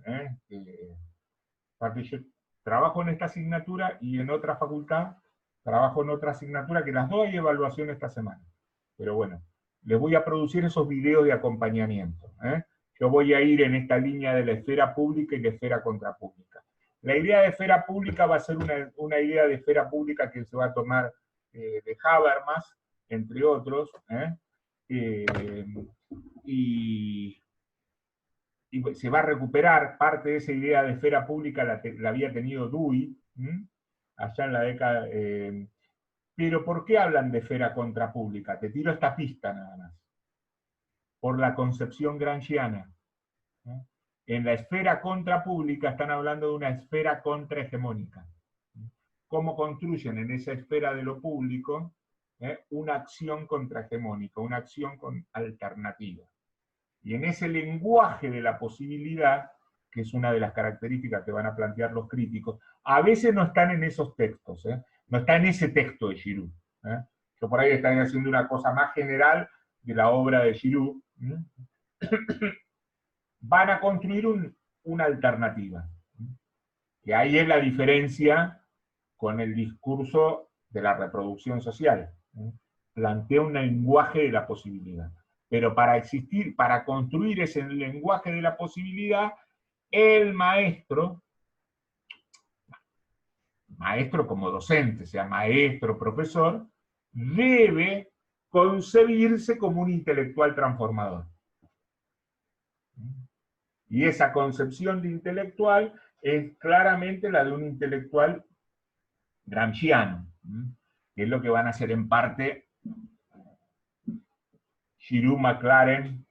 Porque yo trabajo en esta asignatura y en otra facultad trabajo en otra asignatura, que las dos hay evaluación esta semana. Pero bueno, les voy a producir esos videos de acompañamiento. Yo voy a ir en esta línea de la esfera pública y la esfera contrapública. La idea de esfera pública va a ser una idea de esfera pública que se va a tomar de Habermas, entre otros, y se va a recuperar parte de esa idea de esfera pública, la había tenido Dewey, allá en la década. Pero ¿por qué hablan de esfera contrapública? Te tiro esta pista nada más. Por la concepción gramsciana. En la esfera contrapública están hablando de una esfera contrahegemónica. ¿Cómo construyen en esa esfera de lo público una acción contrahegemónica, una acción con alternativa? Y en ese lenguaje de la posibilidad, que es una de las características que van a plantear los críticos, a veces no están en esos textos, no está en ese texto de Giroux. Yo por ahí estoy haciendo una cosa más general de la obra de Giroux. Van a construir una alternativa. Que ahí es la diferencia con el discurso de la reproducción social. Plantea un lenguaje de la posibilidad. Pero para existir, para construir ese lenguaje de la posibilidad, el maestro como docente, sea maestro, profesor, debe concebirse como un intelectual transformador. Y esa concepción de intelectual es claramente la de un intelectual gramsciano, que es lo que van a hacer en parte Giroux, McLaren.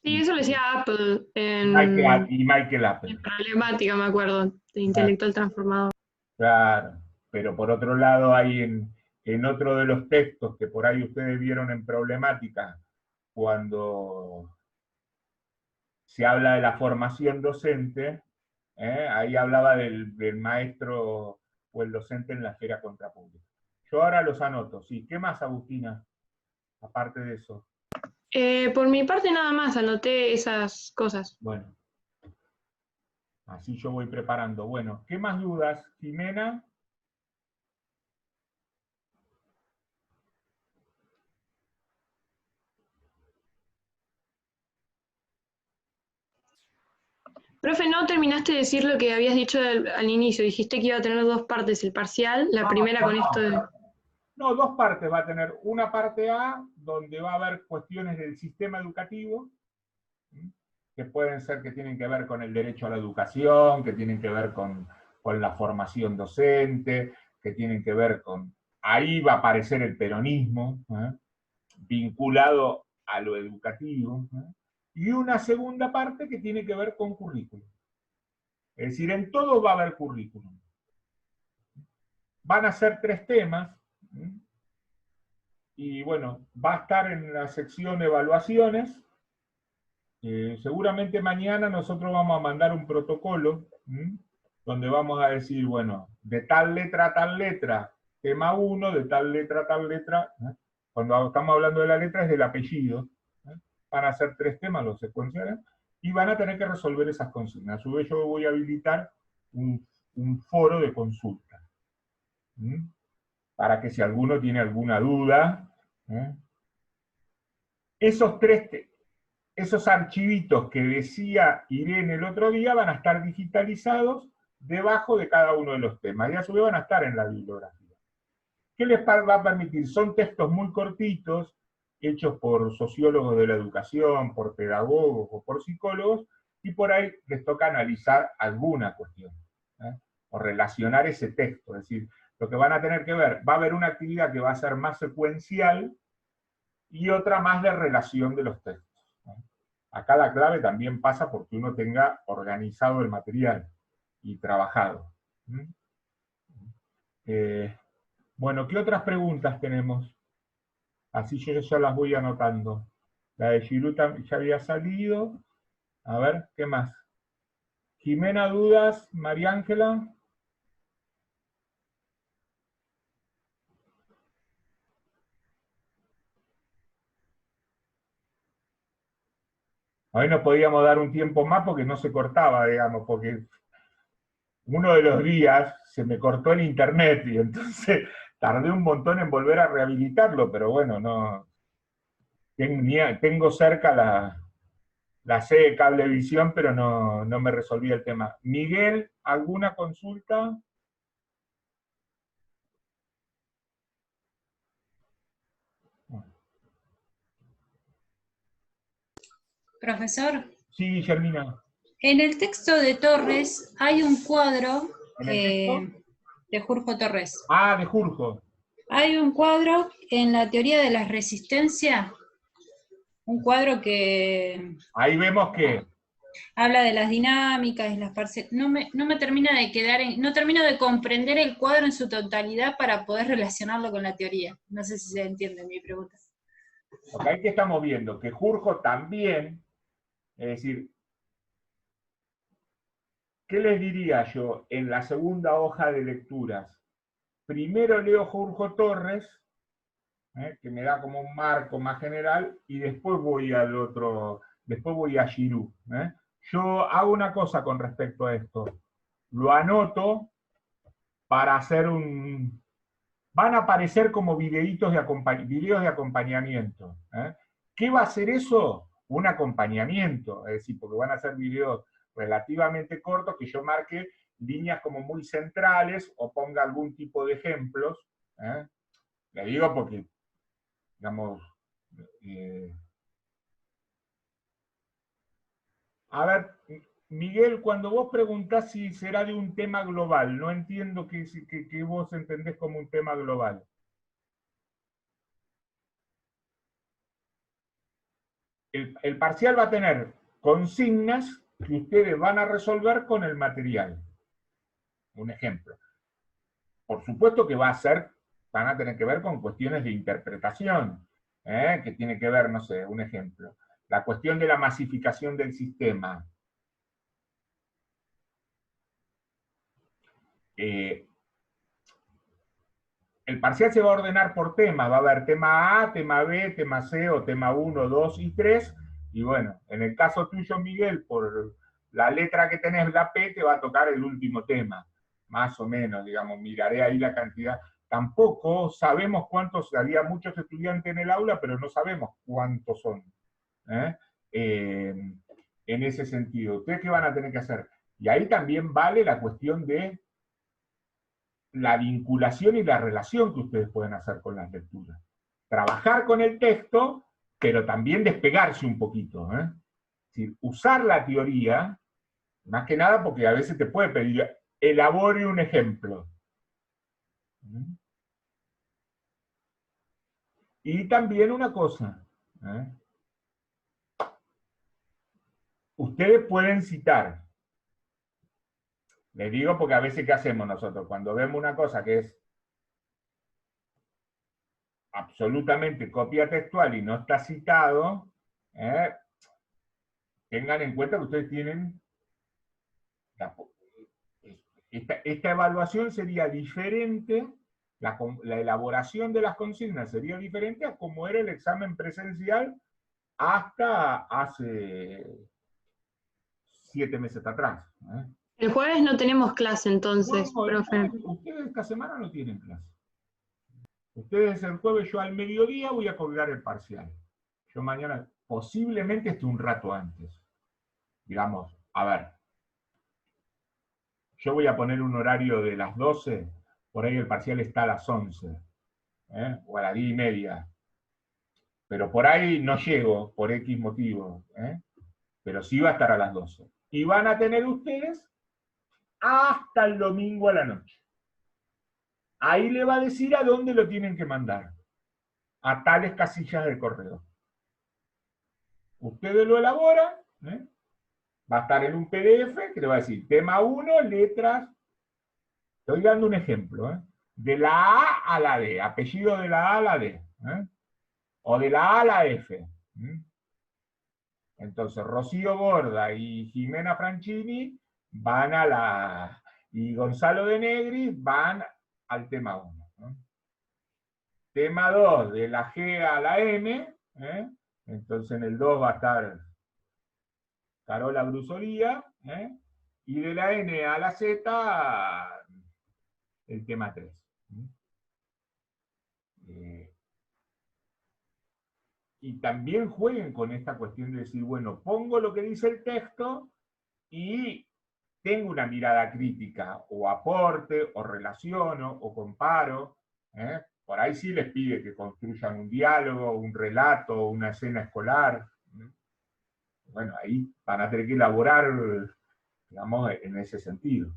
Sí, eso lo decía Apple en Michael Apple. En Problemática, me acuerdo, de intelectual transformador. Claro, pero por otro lado hay en otro de los textos que por ahí ustedes vieron en Problemática, cuando se habla de la formación docente, ahí hablaba del maestro o el docente en la esfera contrapública. Yo ahora los anoto, sí. ¿Qué más, Agustina? aparte de eso? Por mi parte nada más, anoté esas cosas. Bueno, así yo voy preparando. Bueno, ¿qué más dudas, Jimena? Profe, no terminaste de decir lo que habías dicho al inicio. Dijiste que iba a tener dos partes, el parcial, la primera con esto de... No, dos partes va a tener. Una parte A, donde va a haber cuestiones del sistema educativo, que pueden ser que tienen que ver con el derecho a la educación, que tienen que ver con la formación docente, que tienen que ver con... Ahí va a aparecer el peronismo, vinculado a lo educativo, y una segunda parte que tiene que ver con currículum. Es decir, en todo va a haber currículum. Van a ser 3 temas, y bueno, va a estar en la sección evaluaciones. Seguramente mañana nosotros vamos a mandar un protocolo, donde vamos a decir, bueno, de tal letra a tal letra, tema 1, de tal letra a tal letra, cuando estamos hablando de la letra es del apellido, van a ser 3 temas los secuenciales, y van a tener que resolver esas consignas. A su vez yo voy a habilitar un foro de consulta, para que si alguno tiene alguna duda, esos archivitos que decía Irene el otro día van a estar digitalizados debajo de cada uno de los temas, y a su vez van a estar en la bibliografía. ¿Qué les va a permitir? Son textos muy cortitos, hechos por sociólogos de la educación, por pedagogos o por psicólogos, y por ahí les toca analizar alguna cuestión, o relacionar ese texto. Es decir, lo que van a tener que ver, va a haber una actividad que va a ser más secuencial y otra más de relación de los textos. Acá la clave también pasa porque uno tenga organizado el material y trabajado. Bueno, ¿qué otras preguntas tenemos? Así yo ya las voy anotando. La de Giru ya había salido. A ver, ¿qué más? Jimena, ¿dudas? María Ángela. Hoy no podíamos dar un tiempo más porque no se cortaba, digamos, porque uno de los días se me cortó el internet y entonces tardé un montón en volver a rehabilitarlo, pero bueno, no. Tengo cerca la sede de Cablevisión, pero no me resolvía el tema. Miguel, ¿alguna consulta? Profesor, Sí, Guillermina. en el texto de Torres hay un cuadro ¿En el texto? de Jorge Torres. Ah, de Jurjo. Hay un cuadro en la teoría de la resistencia, un cuadro que Ahí vemos que... habla de las dinámicas y las parcelas. No me termina de quedar, no termino de comprender el cuadro en su totalidad para poder relacionarlo con la teoría. No sé si se entiende mi pregunta. Ok, ahí que estamos viendo que Jurjo también, es decir, ¿qué les diría yo en la segunda hoja de lecturas? Primero leo Jurjo Torres, que me da como un marco más general, y después voy al otro, después voy a Giroux. Yo hago una cosa con respecto a esto. Lo anoto para hacer un... Van a aparecer como videos de acompañamiento. ¿Qué va a ser eso? Un acompañamiento. Es decir, porque van a ser videos relativamente cortos que yo marque líneas como muy centrales o ponga algún tipo de ejemplos. Le digo porque, digamos... A ver, Miguel, cuando vos preguntás si será de un tema global, no entiendo que vos entendés como un tema global. El parcial va a tener consignas que ustedes van a resolver con el material. Un ejemplo. Por supuesto que van a tener que ver con cuestiones de interpretación, que tiene que ver, no sé, un ejemplo. La cuestión de la masificación del sistema. el parcial se va a ordenar por tema, va a haber tema A, tema B, tema C, o tema 1, 2 y 3, y bueno, en el caso tuyo, Miguel, por la letra que tenés, la P, te va a tocar el último tema, más o menos, digamos, miraré ahí la cantidad. Tampoco sabemos cuántos, había muchos estudiantes en el aula, pero no sabemos cuántos son. En ese sentido, ¿ustedes qué van a tener que hacer? Y ahí también vale la cuestión de la vinculación y la relación que ustedes pueden hacer con las lecturas. Trabajar con el texto, pero también despegarse un poquito. Es decir, usar la teoría, más que nada porque a veces te puede pedir, elabore un ejemplo. Y también una cosa, ustedes pueden citar. Les digo porque a veces ¿qué hacemos nosotros? Cuando vemos una cosa que es absolutamente copia textual y no está citado, tengan en cuenta que ustedes tienen... Esta evaluación sería diferente, la elaboración de las consignas sería diferente a como era el examen presencial hasta hace 7 meses atrás. El jueves no tenemos clase entonces, No, profe. ustedes esta semana no tienen clase. Ustedes el jueves, yo al mediodía voy a colgar el parcial. Yo mañana posiblemente esté un rato antes. Digamos, a ver, yo voy a poner un horario de las 12, por ahí el parcial está a las 11, o a las 10:30. Pero por ahí no llego, por X motivo, pero sí va a estar a las 12. Y van a tener ustedes hasta el domingo a la noche. Ahí le va a decir a dónde lo tienen que mandar. A tales casillas de correo. Ustedes lo elaboran, va a estar en un PDF que le va a decir, tema 1, letras, estoy dando un ejemplo, de la A a la D, apellido de la A a la D, o de la A a la F. Entonces, Rocío Borda y Jimena Franchini van a la... y Gonzalo de Negri van al tema 1. Tema 2, de la G a la M, entonces en el 2 va a estar Carola Brusolía, y de la N a la Z, el tema 3. Y también jueguen con esta cuestión de decir, bueno, pongo lo que dice el texto y tengo una mirada crítica, o aporte, o relaciono, o comparo. Por ahí sí les pide que construyan un diálogo, un relato, una escena escolar. Bueno, ahí van a tener que elaborar, digamos, en ese sentido.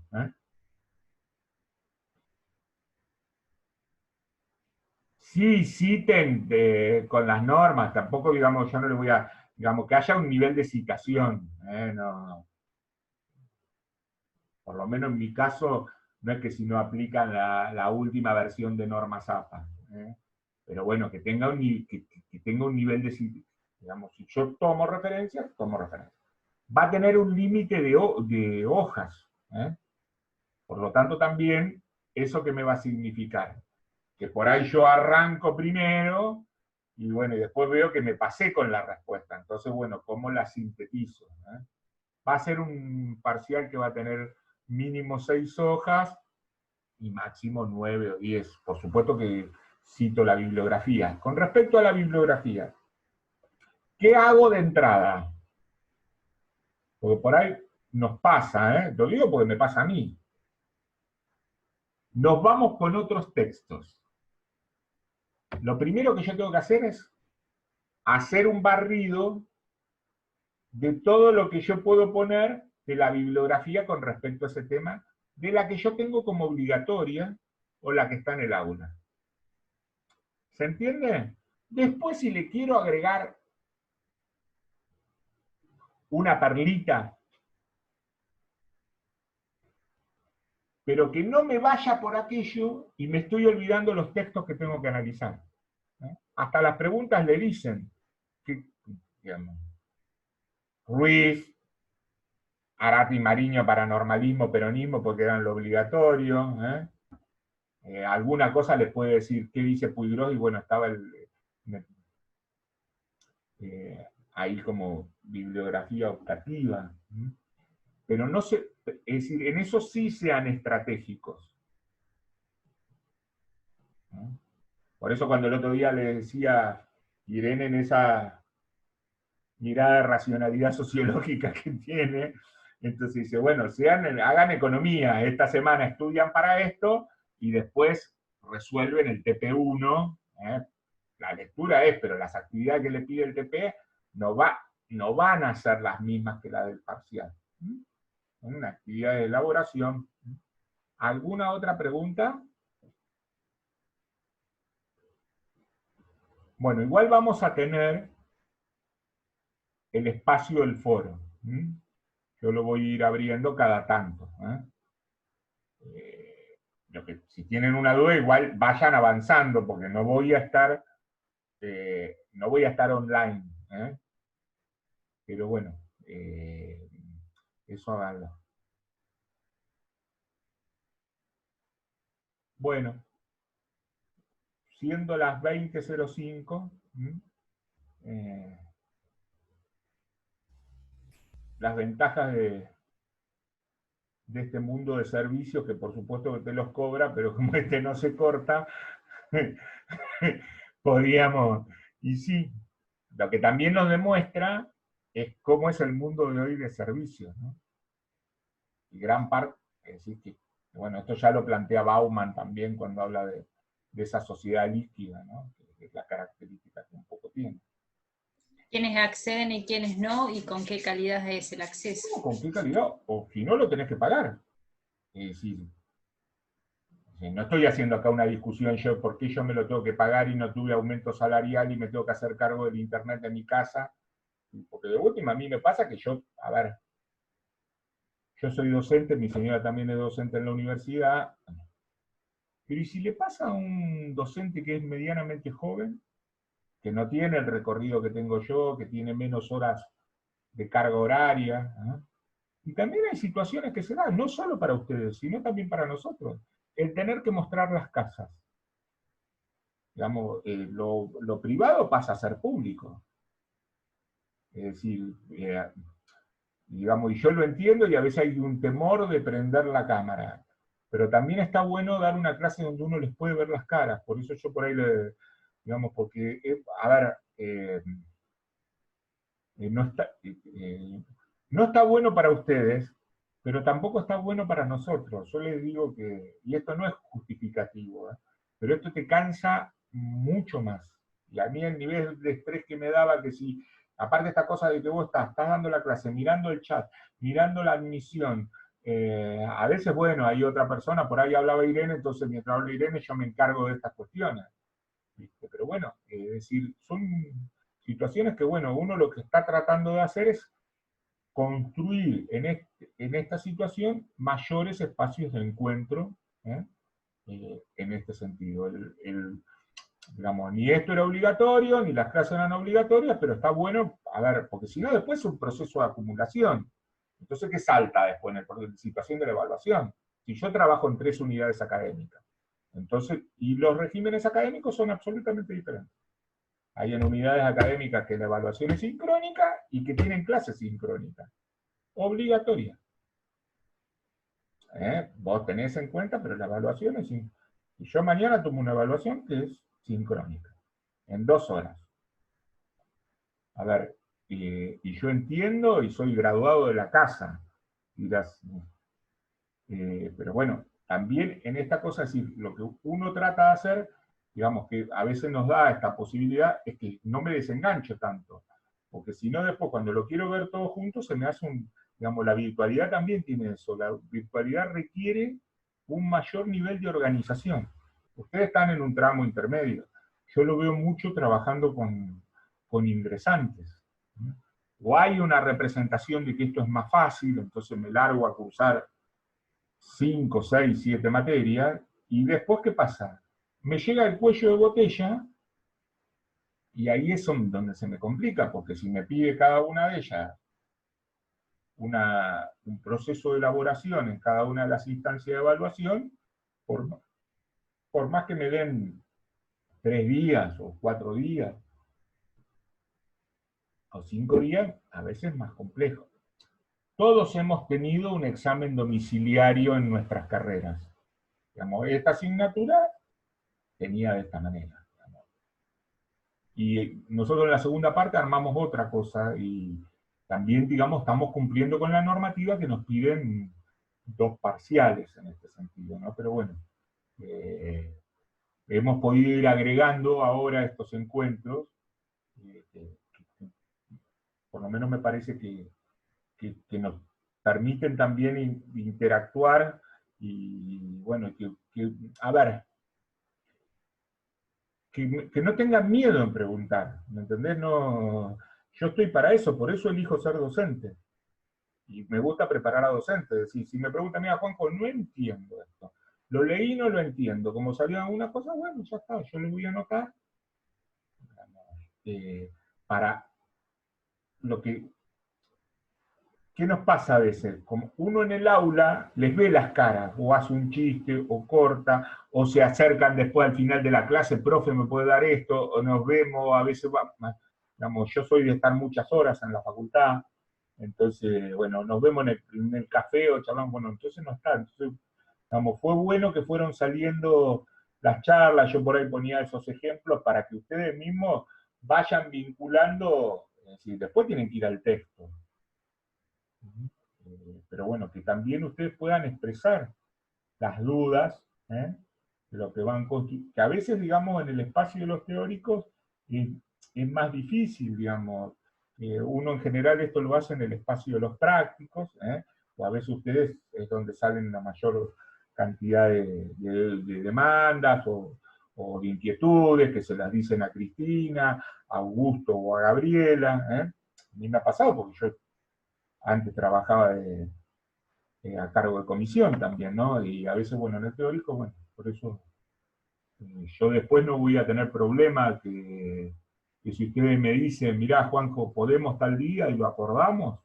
Sí, citen con las normas, tampoco, digamos, yo no le voy a, digamos, que haya un nivel de citación, no. Por lo menos en mi caso, no es que si no aplican la última versión de normas APA, pero bueno, que tenga un nivel de, digamos, si yo tomo referencias, tomo referencias. Va a tener un límite de hojas, por lo tanto también, ¿eso qué me va a significar? Que por ahí yo arranco primero, y bueno, y después veo que me pasé con la respuesta. Entonces, bueno, ¿cómo la sintetizo? Va a ser un parcial que va a tener mínimo 6 hojas, y máximo 9 o 10. Por supuesto que cito la bibliografía. Con respecto a la bibliografía, ¿qué hago de entrada? Porque por ahí nos pasa, lo digo porque me pasa a mí. Nos vamos con otros textos. Lo primero que yo tengo que hacer es hacer un barrido de todo lo que yo puedo poner de la bibliografía con respecto a ese tema, de la que yo tengo como obligatoria o la que está en el aula. ¿Se entiende? Después, si le quiero agregar una perlita, pero que no me vaya por aquello y me estoy olvidando los textos que tengo que analizar. Hasta las preguntas le dicen que, digamos, Ruiz, Arati Mariño, paranormalismo, peronismo, porque eran lo obligatorio. Alguna cosa les puede decir qué dice Puigros, y bueno, estaba ahí como bibliografía optativa. Pero no se, es decir, en eso sí sean estratégicos. ¿No? Por eso cuando el otro día le decía Irene en esa mirada de racionalidad sociológica que tiene, entonces dice, bueno, hagan economía, esta semana estudian para esto y después resuelven el TP1. La lectura pero las actividades que le pide el TP no van a ser las mismas que la del parcial. Una actividad de elaboración. ¿Alguna otra pregunta? Bueno, igual vamos a tener el espacio del foro. Yo lo voy a ir abriendo cada tanto. Si tienen una duda, igual vayan avanzando, porque no voy a estar online. Pero bueno, eso háganlo. Bueno, siendo las 20:05, las ventajas de este mundo de servicios, que por supuesto que te los cobra, pero como este no se corta, podríamos, y sí, lo que también nos demuestra es cómo es el mundo de hoy de servicios, ¿no? Y gran parte, es decir, que, bueno, esto ya lo plantea Bauman también cuando habla de esa sociedad líquida, ¿no? Que es la característica que un poco tiene. ¿Quiénes acceden y quiénes no? ¿Y con qué calidad es el acceso? No, ¿con qué calidad? O si no, lo tenés que pagar. Es decir, no estoy haciendo acá una discusión yo por qué yo me lo tengo que pagar y no tuve aumento salarial y me tengo que hacer cargo del internet de mi casa. Porque de última a mí me pasa que yo soy docente, mi señora también es docente en la universidad, pero ¿y si le pasa a un docente que es medianamente joven, que no tiene el recorrido que tengo yo, que tiene menos horas de carga horaria? Y también hay situaciones que se dan, no solo para ustedes, sino también para nosotros. El tener que mostrar las casas. Digamos, lo privado pasa a ser público. Es decir, digamos, y yo lo entiendo, y a veces hay un temor de prender la cámara. Pero también está bueno dar una clase donde uno les puede ver las caras. Por eso yo por ahí digamos, porque, no está bueno para ustedes, pero tampoco está bueno para nosotros. Yo les digo que, y esto no es justificativo, pero esto te cansa mucho más. Y a mí el nivel de estrés que me daba, que si, aparte de esta cosa de que vos estás dando la clase, mirando el chat, mirando la admisión, a veces, bueno, hay otra persona, por ahí hablaba Irene, entonces mientras habla Irene yo me encargo de estas cuestiones. ¿Viste? Pero bueno, es decir, son situaciones que, bueno, uno lo que está tratando de hacer es construir en esta situación mayores espacios de encuentro, en este sentido. Digamos, ni esto era obligatorio, ni las clases eran obligatorias, pero está bueno, porque si no después es un proceso de acumulación. Entonces, ¿qué salta después en la situación de la evaluación? Si yo trabajo en 3 unidades académicas, entonces, y los regímenes académicos son absolutamente diferentes. Hay en unidades académicas que la evaluación es sincrónica y que tienen clases sincrónicas. Obligatoria. Vos tenés en cuenta, pero la evaluación es sincrónica. Y yo mañana tomo una evaluación que es sincrónica, en 2 horas. Y yo entiendo y soy graduado de la casa. Pero bueno, también en esta cosa, es decir, lo que uno trata de hacer, digamos que a veces nos da esta posibilidad, es que no me desengancho tanto. Porque si no, después cuando lo quiero ver todo junto, se me hace digamos, la virtualidad también tiene eso. La virtualidad requiere un mayor nivel de organización. Ustedes están en un tramo intermedio. Yo lo veo mucho trabajando con ingresantes. O hay una representación de que esto es más fácil, entonces me largo a cursar 5, 6, 7 materias, y después, ¿qué pasa? Me llega el cuello de botella, y ahí es donde se me complica, porque si me pide cada una de ellas un proceso de elaboración en cada una de las instancias de evaluación, por más que me den 3 días o 4 días o 5 días, a veces es más complejo. Todos hemos tenido un examen domiciliario en nuestras carreras. Digamos, esta asignatura tenía de esta manera. Digamos. Y nosotros en la segunda parte armamos otra cosa y también, digamos, estamos cumpliendo con la normativa que nos piden 2 parciales en este sentido, ¿no? Pero bueno, hemos podido ir agregando ahora estos encuentros, por lo menos me parece que nos permiten también interactuar y bueno, a ver, que no tengan miedo en preguntar, ¿me entendés? No, yo estoy para eso, por eso elijo ser docente. Y me gusta preparar a docentes, es decir, si me preguntan, mira Juanjo, no entiendo esto, lo leí, no lo entiendo, como salió alguna cosa, bueno, ya está, yo le voy a anotar para lo que... ¿Qué nos pasa a veces? Como uno en el aula les ve las caras, o hace un chiste, o corta, o se acercan después al final de la clase, profe, ¿me puede dar esto? O nos vemos, a veces, digamos, yo soy de estar muchas horas en la facultad, entonces, bueno, nos vemos en el café o charlamos, bueno, entonces no está. Entonces, digamos, fue bueno que fueron saliendo las charlas, yo por ahí ponía esos ejemplos para que ustedes mismos vayan vinculando, es decir, después tienen que ir al texto. Pero bueno, que también ustedes puedan expresar las dudas, de lo que van construyendo, que a veces, digamos, en el espacio de los teóricos es más difícil, digamos, uno en general esto lo hace en el espacio de los prácticos, o a veces ustedes es donde salen la mayor cantidad de demandas o de inquietudes que se las dicen a Cristina, a Augusto o a Gabriela. A mí me ha pasado porque yo antes trabajaba a cargo de comisión también, ¿no? Y a veces, bueno, en el teórico, bueno, por eso yo después no voy a tener problema que si ustedes me dicen, mirá, Juanjo, podemos tal día y lo acordamos,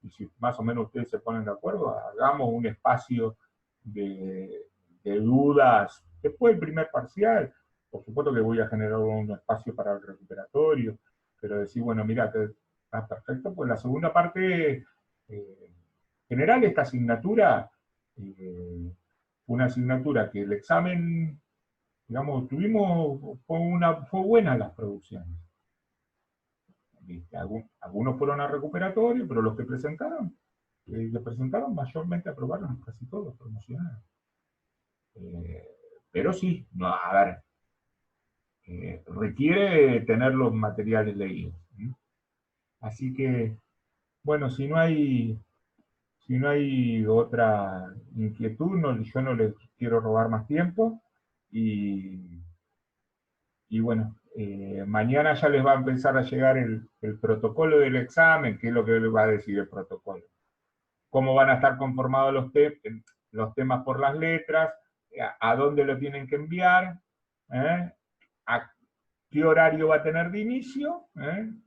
y si más o menos ustedes se ponen de acuerdo, hagamos un espacio de dudas. Después del primer parcial, por supuesto que voy a generar un espacio para el recuperatorio, pero decir, bueno, mirá, que está perfecto, pues la segunda parte... general, esta asignatura fue una asignatura que el examen, digamos, fue buena las producciones. Algunos fueron a recuperatorio, pero los que presentaron mayormente aprobaron, casi todos promocionaron. Pero sí, no, a ver, requiere tener los materiales leídos. Así que, bueno, si no hay otra inquietud, yo no les quiero robar más tiempo. Y bueno, mañana ya les va a empezar a llegar el protocolo del examen, que es lo que les va a decir el protocolo. Cómo van a estar conformados los temas por las letras, a dónde lo tienen que enviar, a qué horario va a tener de inicio.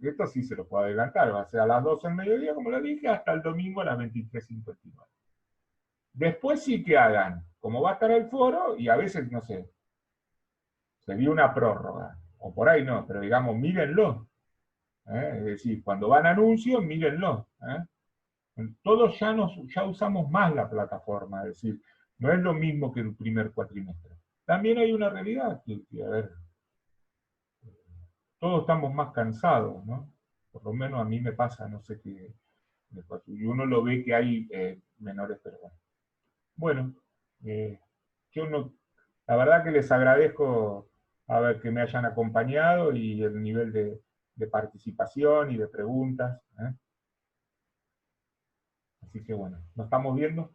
Esto sí se lo puedo adelantar, va a ser a las 12 del mediodía, como lo dije, hasta el domingo a las 23:59. Después sí que hagan, como va a estar el foro, y a veces, no sé, se dio una prórroga, o por ahí no, pero digamos, mírenlo. Es decir, cuando van anuncios, mírenlo. Todos ya usamos más la plataforma, es decir, no es lo mismo que el primer cuatrimestre. También hay una realidad que a ver, todos estamos más cansados, ¿no? Por lo menos a mí me pasa, no sé qué, y uno lo ve que hay menores, pero bueno. Bueno, yo no, la verdad que les agradezco a ver que me hayan acompañado y el nivel de participación y de preguntas. Así que bueno, nos estamos viendo.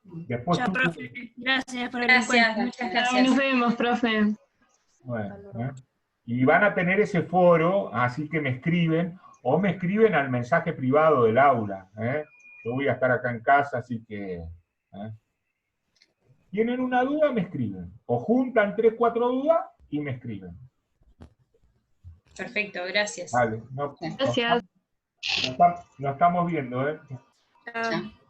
Después Chao, profe. Gracias por el Gracias, encuentro. muchas gracias. Nos vemos, profe. Bueno, y van a tener ese foro, así que me escriben, o me escriben al mensaje privado del aula. Yo voy a estar acá en casa, así que... ¿Tienen una duda? Me escriben. O juntan 3, 4 dudas y me escriben. Perfecto, gracias. Vale, Gracias. nos estamos viendo. Chao.